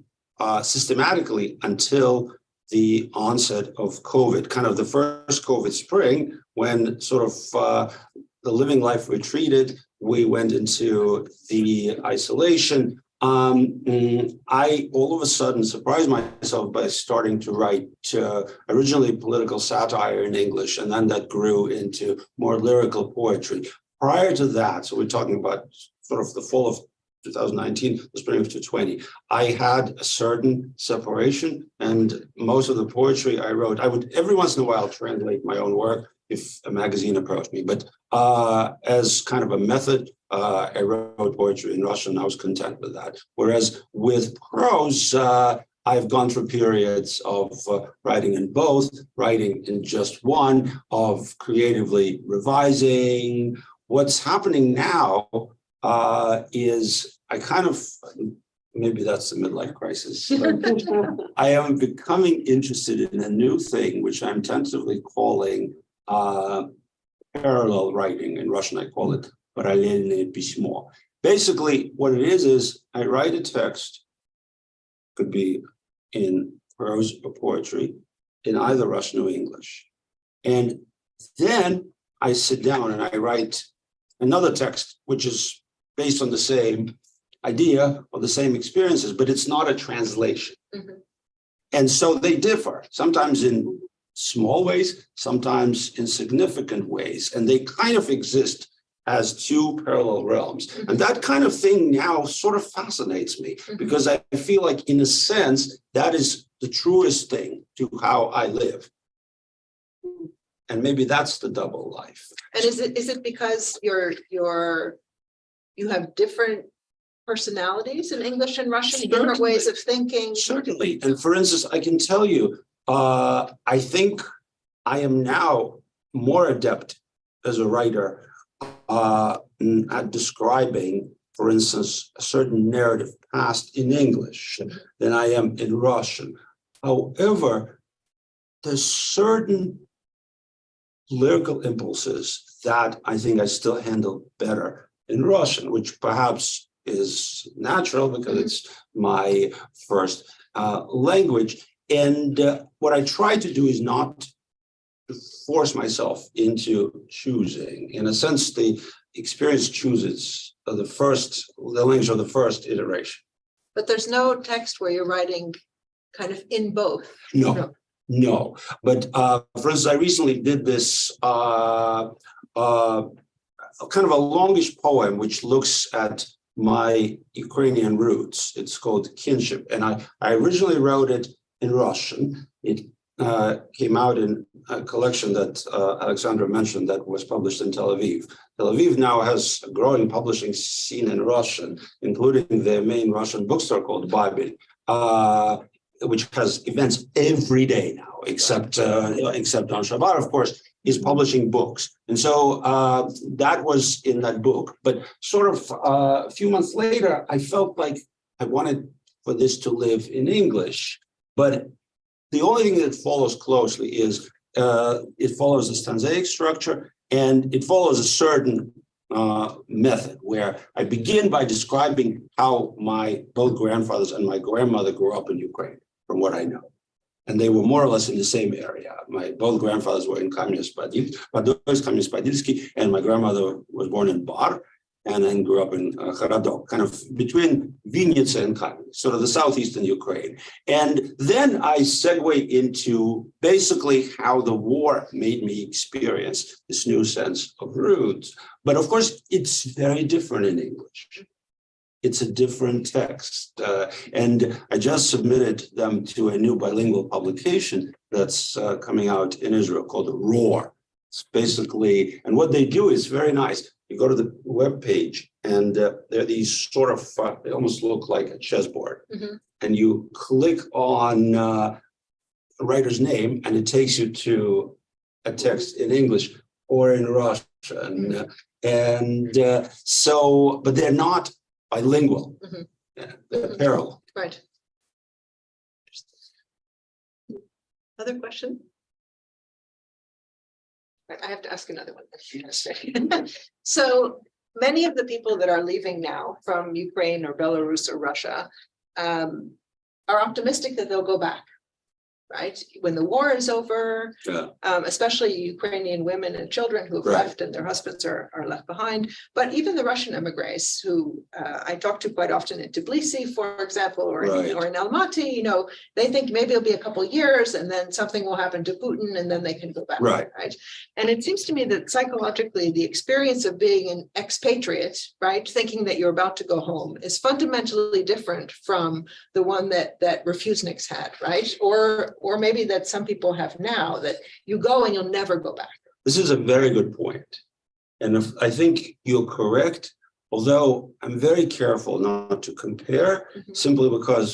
systematically until the onset of COVID, kind of the first COVID spring, when sort of the living life retreated, we went into the isolation. I all of a sudden surprised myself by starting to write originally political satire in English, and then that grew into more lyrical poetry. Prior to that, so we're talking about sort of the fall of 2019, the spring of 2020, I had a certain separation, and most of the poetry I wrote, I would every once in a while translate my own work if a magazine approached me, but as kind of a method, I wrote poetry in Russian. I was content with that. Whereas with prose, I've gone through periods of writing in both, writing in just one, of creatively revising. What's happening now is I kind of, maybe that's the midlife crisis. I am becoming interested in a new thing, which I'm tentatively calling parallel writing. In Russian, I call it parallельное письмо. Basically, what it is I write a text, could be in prose or poetry, in either Russian or English. And then I sit down and I write another text, which is based on the same idea or the same experiences, but it's not a translation. Mm-hmm. And so they differ, sometimes in small ways, sometimes in significant ways, and they kind of exist as two parallel realms. Mm-hmm. And that kind of thing now sort of fascinates me, mm-hmm. because I feel like, in a sense, that is the truest thing to how I live. And maybe that's the double life. And is it because you have different personalities in English and Russian, certainly, different ways of thinking? Certainly. And for instance, I can tell you, I think I am now more adept as a writer at describing, for instance, a certain narrative past in English than I am in Russian. However, there's certain lyrical impulses that I think I still handle better in Russian, which perhaps is natural because it's my first language. And what I try to do is not to force myself into choosing. In a sense, the experience chooses the language of the first iteration. But there's no text where you're writing kind of in both. No. But for instance, I recently did this kind of a longish poem which looks at my Ukrainian roots. It's called Kinship. And I originally wrote it in Russian. It came out in a collection that Alexandra mentioned that was published in Tel Aviv. Tel Aviv now has a growing publishing scene in Russian, including their main Russian bookstore called Babel, which has events every day now, except on Shabbat, of course, is publishing books. And so that was in that book. But sort of a few months later, I felt like I wanted for this to live in English. But the only thing that follows closely is it follows a stanzaic structure, and it follows a certain method where I begin by describing how my both grandfathers and my grandmother grew up in Ukraine, from what I know. And they were more or less in the same area. My both grandfathers were in Kamyanets-Podilsky, and my grandmother was born in Bar and then grew up in Kharadok, kind of between Vinnytsia and Kamyanets, sort of the southeastern Ukraine. And then I segue into basically how the war made me experience this new sense of roots. But of course, it's very different in English. It's a different text. And I just submitted them to a new bilingual publication that's coming out in Israel called Roar. It's basically, and what they do is very nice. You go to the web page, and there are these sort of, they almost look like a chessboard. Mm-hmm. And you click on the writer's name, and it takes you to a text in English or in Russia, but they're not bilingual. Yeah, they're parallel. Right. Other question? Right, I have to ask another one. So many of the people that are leaving now from Ukraine or Belarus or Russia are optimistic that they'll go back, right? When the war is over, Yeah. especially Ukrainian women and children who have Right. left and their husbands are left behind. But even the Russian emigres who I talk to quite often in Tbilisi, for example, or Right. in Almaty, you know, they think maybe it'll be a couple of years and then something will happen to Putin and then they can go back. Right. Right. And it seems to me that psychologically, the experience of being an expatriate, right, thinking that you're about to go home is fundamentally different from the one that refuseniks had, right? Or maybe that some people have now, that you go and you'll never go back. This is a very good point. And if, I think you're correct, although I'm very careful not to compare, simply because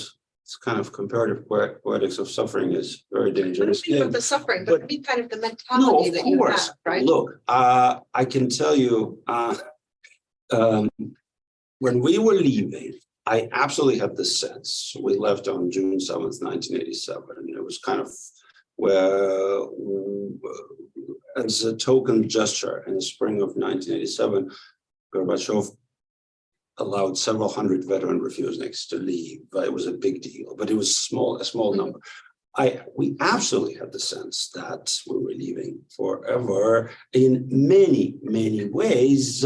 it's kind of comparative poetics of suffering is very I don't dangerous. mean of the suffering, but I mean kind of the No, mentality of that you course. have, right? Look, I can tell you, when we were leaving, I absolutely had the sense. We left on June 7th, 1987, and it was kind of where, as a token gesture in the spring of 1987, Gorbachev allowed several hundred veteran refuseniks to leave. It was a big deal, but it was a small number. We absolutely had the sense that we were leaving forever in many, many ways.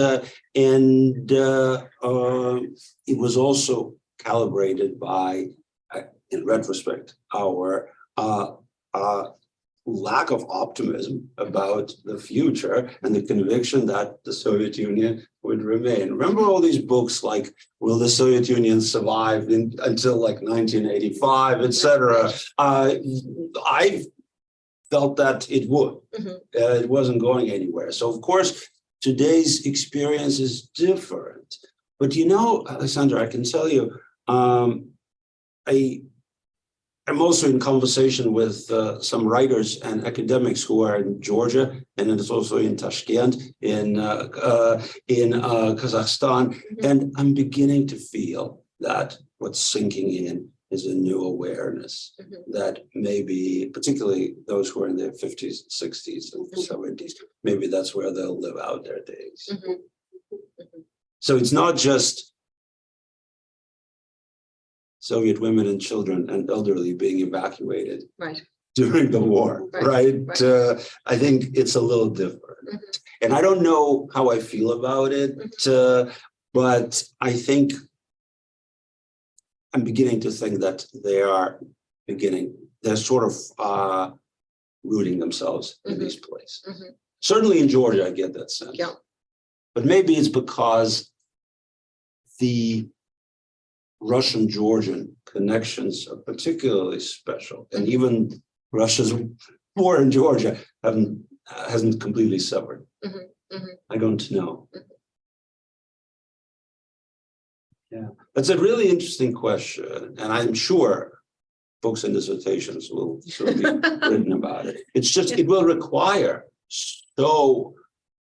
And it was also calibrated by, in retrospect, our lack of optimism about the future and the conviction that the Soviet Union would remain. Remember all these books like Will the Soviet Union Survive until like 1985, etc. I felt that it would. It wasn't going anywhere. So of course, today's experience is different. But you know, Alexandra, I can tell you, I'm also in conversation with some writers and academics who are in Georgia, and it's also in Tashkent, in Kazakhstan, and I'm beginning to feel that what's sinking in is a new awareness that maybe, particularly those who are in their 50s, 60s, and 70s, maybe that's where they'll live out their days. So it's not just Soviet women and children and elderly being evacuated during the war, right? I think it's a little different. And I don't know how I feel about it, but I think I'm beginning to think that they're sort of rooting themselves in these places. Certainly in Georgia, I get that sense. But maybe it's because the Russian-Georgian connections are particularly special, and even Russia's war in Georgia hasn't completely severed. I don't know. Yeah, that's a really interesting question, and I'm sure books and dissertations will soon be written about it. It's just it will require so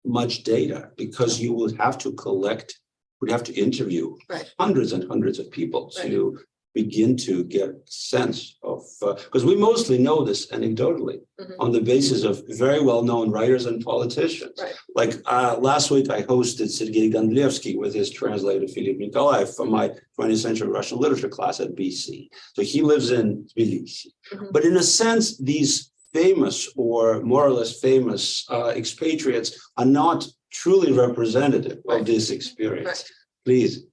much data because you will have to collect. We'd have to interview hundreds and hundreds of people to begin to get a sense of, because we mostly know this anecdotally on the basis of very well-known writers and politicians. Like last week, I hosted Sergei Gondlevsky with his translator, Philip Nikolaev, for my 20th century Russian literature class at BC. So he lives in Tbilisi. But in a sense, these famous or more or less famous expatriates are not truly representative of this experience. Please.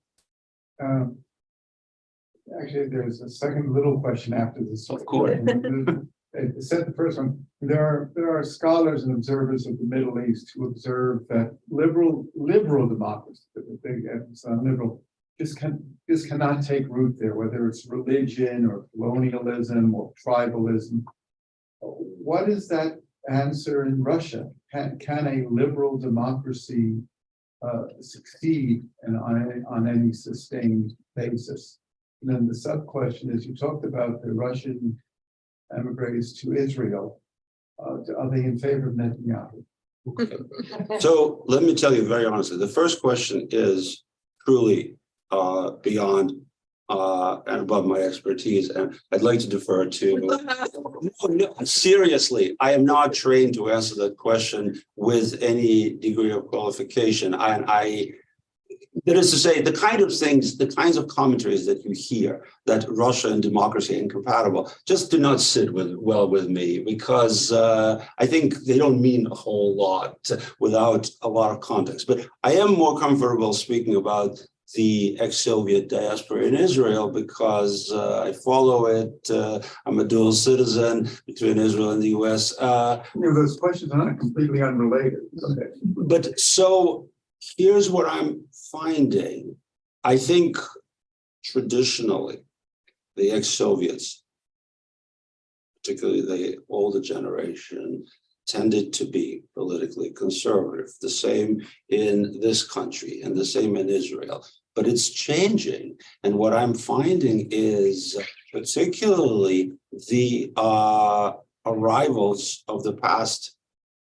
Actually, there's a second little question after this. Of course. It said the first one. There are scholars and observers of the Middle East who observe that liberal democracy, the big emphasis on liberal, this cannot take root there, whether it's religion or colonialism or tribalism. What is that answer in Russia? Can a liberal democracy succeed on any sustained basis? And then the sub question is, you talked about the Russian emigres to Israel. Are they in favor of Netanyahu? Okay. So let me tell you very honestly, the first question is truly beyond and above my expertise, and I'd like to defer to. No, seriously, I am not trained to answer that question with any degree of qualification. That is to say, the kind of things, the kinds of commentaries that you hear that Russia and democracy are incompatible just do not sit well with me, because I think they don't mean a whole lot without a lot of context. But I am more comfortable speaking about the ex-Soviet diaspora in Israel because I follow it. I'm a dual citizen between Israel and the US. Those questions are not completely unrelated. Okay. But so here's what I'm finding. I think traditionally, the ex-Soviets, particularly the older generation, tended to be politically conservative, the same in this country and the same in Israel. But it's changing. And what I'm finding is particularly the arrivals of the past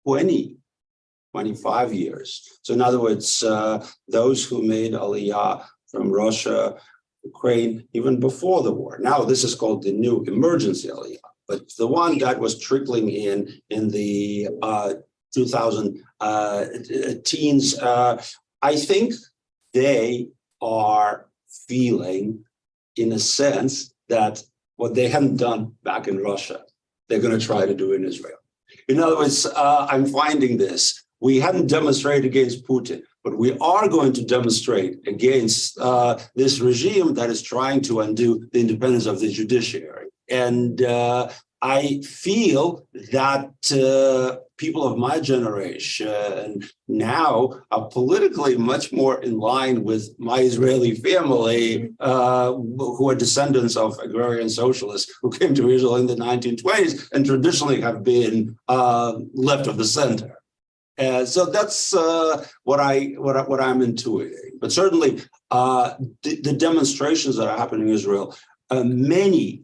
25 years. So in other words, those who made Aliyah from Russia, Ukraine, even before the war. Now this is called the new emergency Aliyah. But the one that was trickling in the 2000 teens, I think they are feeling, in a sense, that what they hadn't done back in Russia, they're going to try to do in Israel. In other words, I'm finding this. We hadn't demonstrated against Putin, but we are going to demonstrate against this regime that is trying to undo the independence of the judiciary. And I feel that people of my generation now are politically much more in line with my Israeli family, who are descendants of agrarian socialists who came to Israel in the 1920s and traditionally have been left of the center. So that's what I'm intuiting. But certainly, the demonstrations that are happening in Israel, many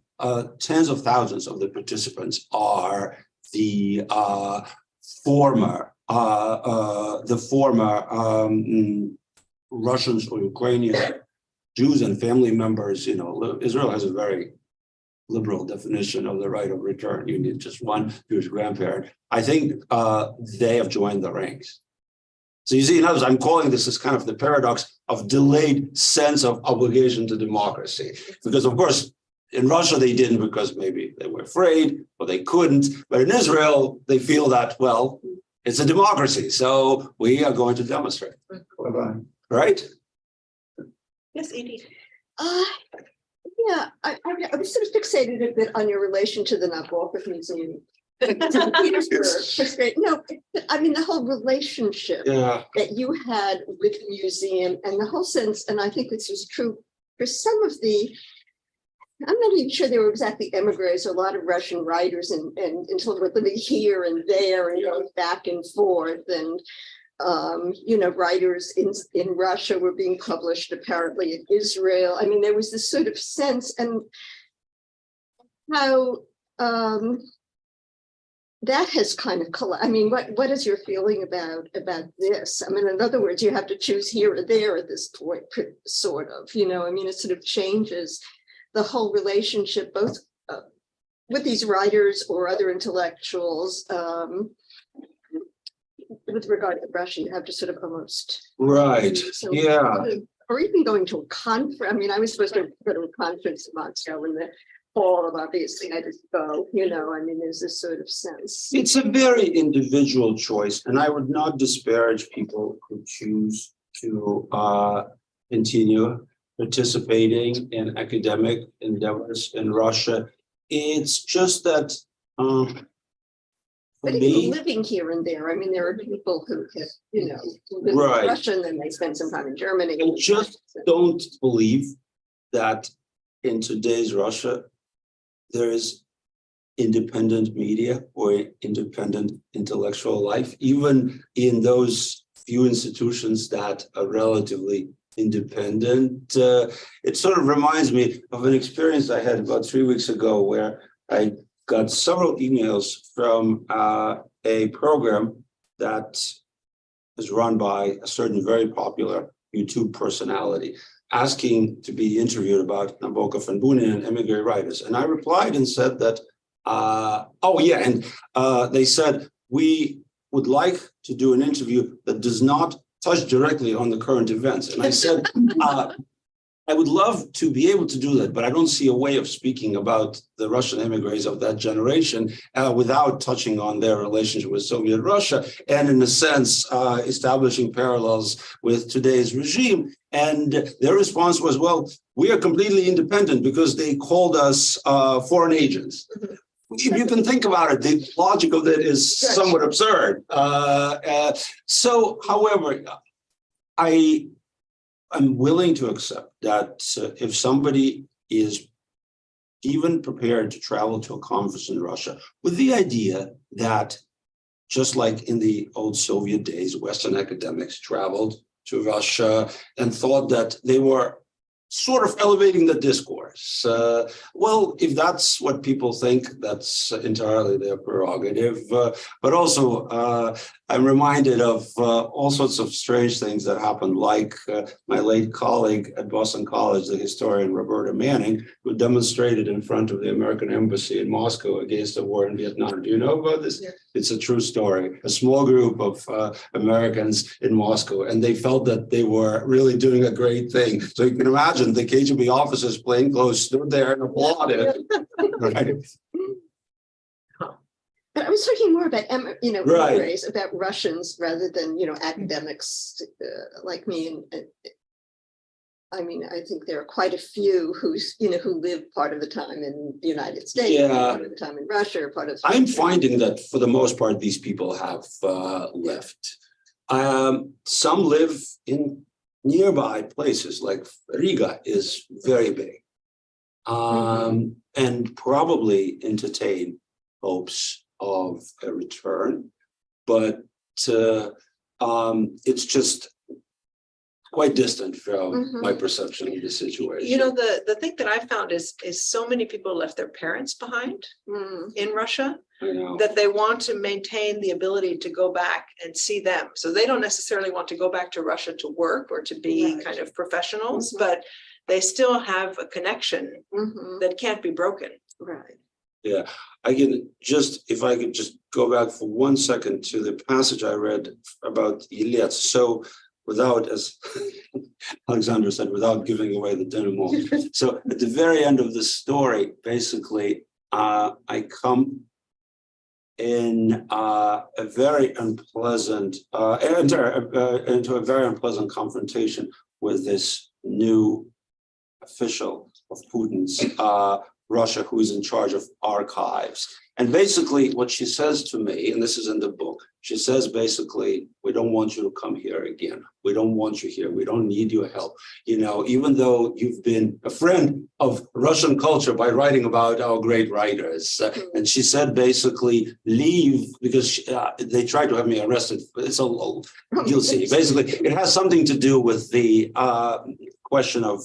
tens of thousands of the participants are the former Russians or Ukrainian Jews and family members. You know, Israel has a very liberal definition of the right of return. You need just one Jewish grandparent. I think they have joined the ranks. So you see, in others, I'm calling this as kind of the paradox of delayed sense of obligation to democracy. Because of course, in Russia, they didn't because maybe they were afraid or they couldn't. But in Israel, they feel that, well, it's a democracy. So we are going to demonstrate. Right? Yes, Edie. Yeah, I was sort of fixated a bit on your relation to the Nabokov Museum. Petersburg. No, I mean the whole relationship that you had with the museum and the whole sense, and I think this was true for some of the, I'm not even sure they were exactly emigres, a lot of Russian writers and until we're living here and there and going back and forth, and you know, writers in Russia were being published apparently in Israel. I mean, there was this sort of sense, and how that has kind of I mean, what is your feeling about this? I mean, in other words, you have to choose here or there at this point, sort of, you know, I mean, it sort of changes the whole relationship, both with these writers or other intellectuals. With regard to Russia, you have to sort of almost or even going to a conference. I mean, I was supposed to go to a conference in Moscow in the fall, and obviously I just go, you know, I mean, there's this sort of sense. It's a very individual choice, and I would not disparage people who choose to continue participating in academic endeavors in Russia. It's just that But even living here and there, I mean, there are people who have, you know, live in Russia and then they spend some time in Germany. I just don't believe that in today's Russia, there is independent media or independent intellectual life, even in those few institutions that are relatively independent. It sort of reminds me of an experience I had about 3 weeks ago where I got several emails from a program that is run by a certain very popular YouTube personality, asking to be interviewed about Nabokov and Bunin and emigre writers. And I replied and said that, they said, we would like to do an interview that does not touch directly on the current events. And I said, I would love to be able to do that, but I don't see a way of speaking about the Russian emigres of that generation without touching on their relationship with Soviet Russia and, in a sense, establishing parallels with today's regime. And their response was, well, we are completely independent because they called us foreign agents. If you can think about it, the logic of that is somewhat absurd. However, I'm willing to accept that if somebody is even prepared to travel to a conference in Russia with the idea that, just like in the old Soviet days, Western academics traveled to Russia and thought that they were sort of elevating the discourse. Well, if that's what people think, that's entirely their prerogative. But also, I'm reminded of all sorts of strange things that happened, like my late colleague at Boston College, the historian Roberta Manning, who demonstrated in front of the American embassy in Moscow against the war in Vietnam. Do you know about this? Yeah. It's a true story. A small group of Americans in Moscow, and they felt that they were really doing a great thing. So you can imagine the KGB officers, plainclothes, stood there and applauded. Right. But I was talking more about, Right. emigres, about Russians rather than, academics like me. And I mean, I think there are quite a few who live part of the time in the United States, part of the time in Russia, part of. I'm finding that for the most part, these people have left. Some live in nearby places, like Riga is very big, and probably entertain hopes of a return, but it's just quite distant from my perception of the situation. You know, the thing that I found is so many people left their parents behind in Russia that they want to maintain the ability to go back and see them. So they don't necessarily want to go back to Russia to work or to be kind of professionals, but they still have a connection that can't be broken. Right. Yeah, if I could just go back for 1 second to the passage I read about Yelets. So without, as Alexander said, without giving away the denouement. So at the very end of the story, basically, I come in a very unpleasant, into a very unpleasant confrontation with this new official of Putin's Russia, who is in charge of archives. And basically what she says to me, and this is in the book, she says basically, we don't want you to come here again. We don't want you here. We don't need your help. Even though you've been a friend of Russian culture by writing about our great writers. And she said basically, leave, because they tried to have me arrested. You'll see. Basically, it has something to do with the question of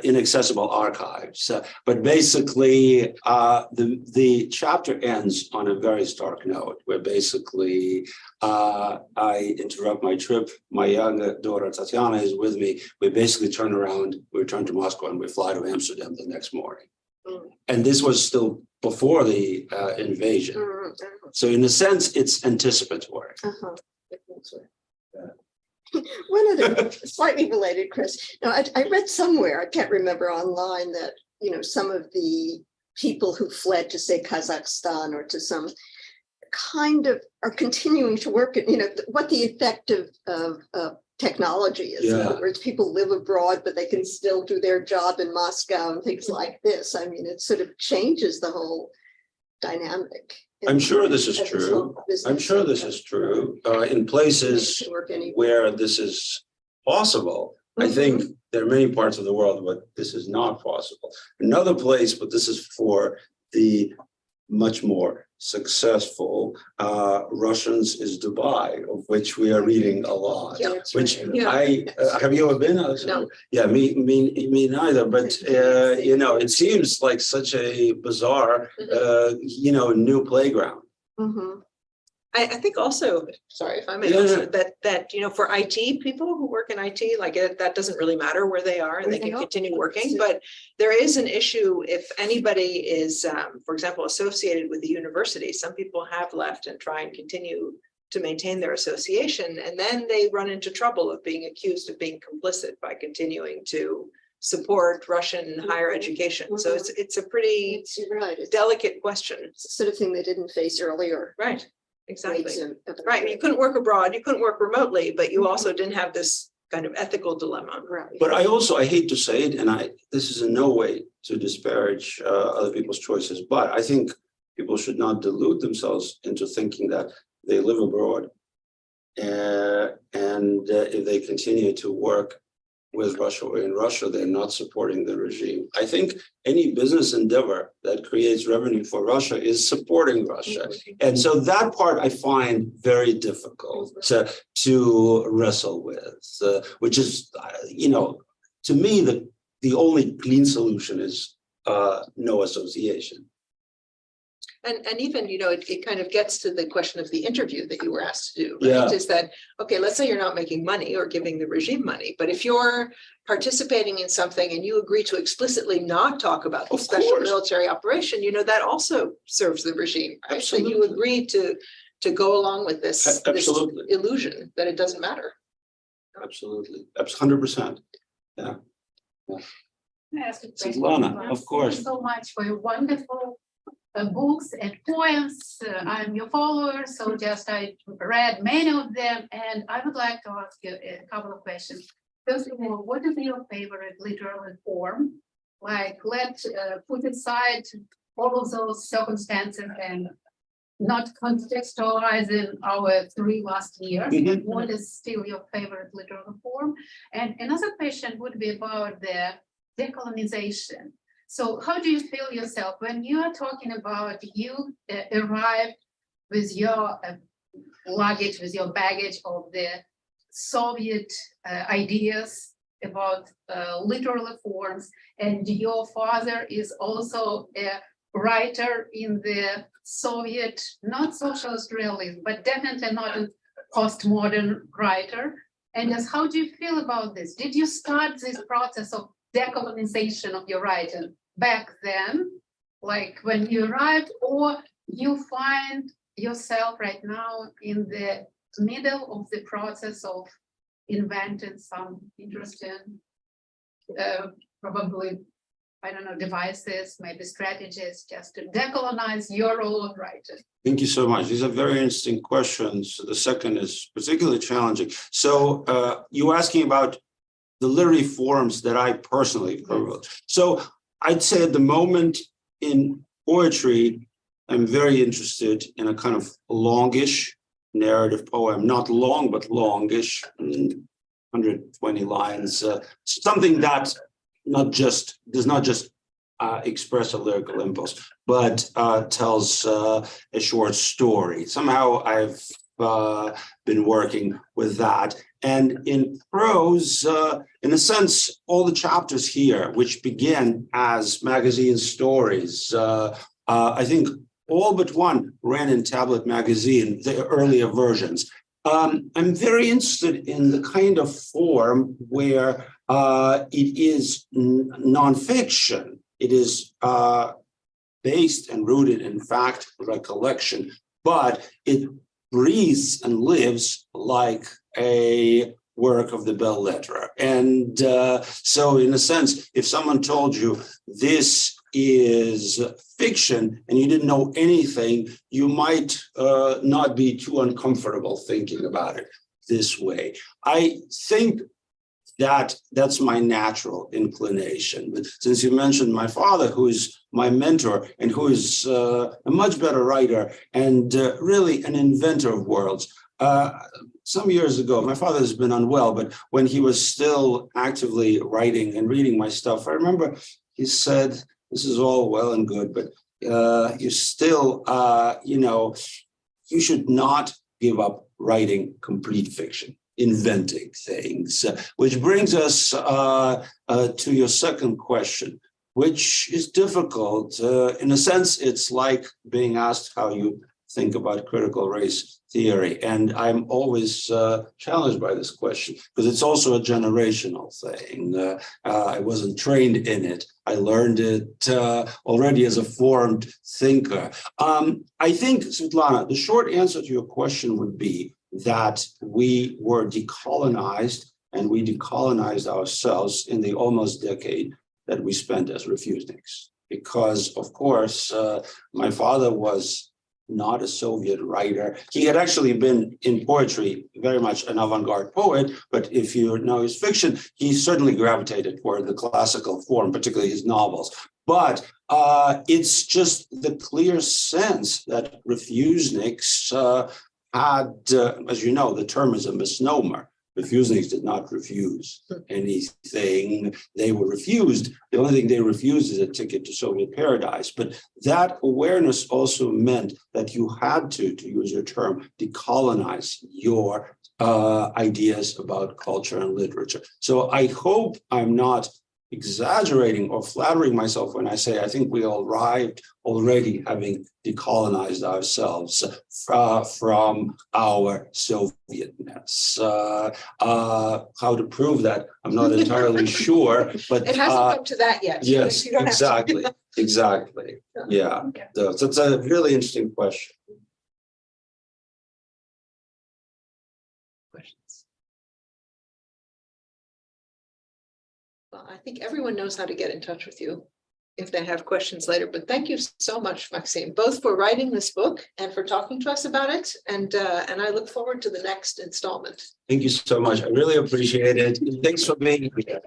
inaccessible archives. But basically, the chapter ends on a very stark note, where basically I interrupt my trip. My younger daughter, Tatiana, is with me. We basically turn around, we return to Moscow, and we fly to Amsterdam the next morning. And this was still before the invasion. So in a sense, it's anticipatory. One other slightly related, Chris. Now, I read somewhere, I can't remember online, that some of the people who fled to, say, Kazakhstan or to some kind of are continuing to work at, what the effect of technology is. In other words, people live abroad, but they can still do their job in Moscow and things like this. I mean, it sort of changes the whole dynamic. I'm sure this is true. I'm sure this is true. In places where this is possible, I think there are many parts of the world where this is not possible. Another place, but this is for the much more successful Russians, is Dubai, of which we are reading a lot. Yeah, have you ever been? No. Yeah, me neither. But it seems like such a bizarre, new playground. I think also, sorry if I may, Yeah, also yeah. that, for IT people who work in IT, like that doesn't really matter where they are and Where they they can are. continue working. But there is an issue if anybody is, for example, associated with the university. Some people have left and try and continue to maintain their association, and then they run into trouble of being accused of being complicit by continuing to support Russian higher education. So it's a pretty You're right. It's delicate question. the sort of thing they didn't face earlier. Right, exactly. grades of- Right, you couldn't work abroad, you couldn't work remotely, but you also didn't have this kind of ethical dilemma. Right. But I hate to say it, and this is in no way to disparage other people's choices, but I think people should not delude themselves into thinking that they live abroad. And if they continue to work with Russia or in Russia, they're not supporting the regime. I think any business endeavor that creates revenue for Russia is supporting Russia. And so that part I find very difficult to wrestle with, which is, to me, the only clean solution is no association. And even, it kind of gets to the question of the interview that you were asked to do, Yeah. right? Is that, okay, let's say you're not making money or giving the regime money, but if you're participating in something and you agree to explicitly not talk about the Of special course. military operation, that also serves the regime, right? So you Absolutely. agree to go along with this Absolutely. illusion that it doesn't matter. Absolutely. That's 100%. Yeah. May I ask a question? Svetlana, of course. Thank you so much for your wonderful books and poems. I'm your follower, so I read many of them, and I would like to ask you a couple of questions. First of all, what is your favorite literary form? Like, let's put aside all of those circumstances and not contextualizing our 3 last years. Mhm. What is still your favorite literary form? And another question would be about the decolonization. So how do you feel yourself when you are talking about you arrived with your luggage, with your baggage of the Soviet ideas about literal forms, and your father is also a writer in the Soviet, not socialist realism, but definitely not a postmodern writer. And just how do you feel about this? Did you start this process of decolonization of your writing back then, like when you arrived, or you find yourself right now in the middle of the process of inventing some interesting, probably, I don't know, devices, maybe strategies, just to decolonize your own writing? Thank you so much. These are very interesting questions. The second is particularly challenging. So you're asking about the literary forms that I personally privilege. So I'd say at the moment in poetry, I'm very interested in a kind of longish narrative poem, not long, but longish, 120 lines, something that does not just express a lyrical impulse, but tells a short story. Somehow I've been working with that. And in prose, in a sense, all the chapters here, which begin as magazine stories, I think all but one ran in Tablet magazine, the earlier versions. I'm very interested in the kind of form where it is nonfiction. It is based and rooted in fact, recollection, but it breathes and lives like a work of the belles lettres. And so in a sense, if someone told you this is fiction and you didn't know anything, you might not be too uncomfortable thinking about it this way. I think that's my natural inclination. But since you mentioned my father, who is my mentor and who is a much better writer and really an inventor of worlds. Some years ago, my father has been unwell, but when he was still actively writing and reading my stuff, I remember he said, this is all well and good, but you still, you should not give up writing complete fiction, inventing things, which brings us to your second question, which is difficult. In a sense, it's like being asked how you think about critical race theory. And I'm always challenged by this question because it's also a generational thing. I wasn't trained in it. I learned it already as a formed thinker. I think, Svetlana, the short answer to your question would be that we were decolonized, and we decolonized ourselves in the almost decade that we spent as refuseniks. Because, of course, my father was not a Soviet writer. He had actually been in poetry very much an avant-garde poet, but if you know his fiction, he certainly gravitated toward the classical form, particularly his novels. But it's just the clear sense that refuseniks had, as you know, the term is a misnomer. Refuseniks did not refuse anything. They were refused. The only thing they refused is a ticket to Soviet paradise. But that awareness also meant that you had to use your term, decolonize your ideas about culture and literature. So I hope I'm not exaggerating or flattering myself when I say I think we arrived already having decolonized ourselves from our Sovietness. How to prove that, I'm not entirely sure, but It hasn't come to that yet. yes, You don't have to- exactly. Yeah, Okay. so it's a really interesting question. Questions? Well, I think everyone knows how to get in touch with you if they have questions later, but thank you so much, Maxim, both for writing this book and for talking to us about it. And I look forward to the next installment. Thank you so much. I really appreciate it. Thanks for being here.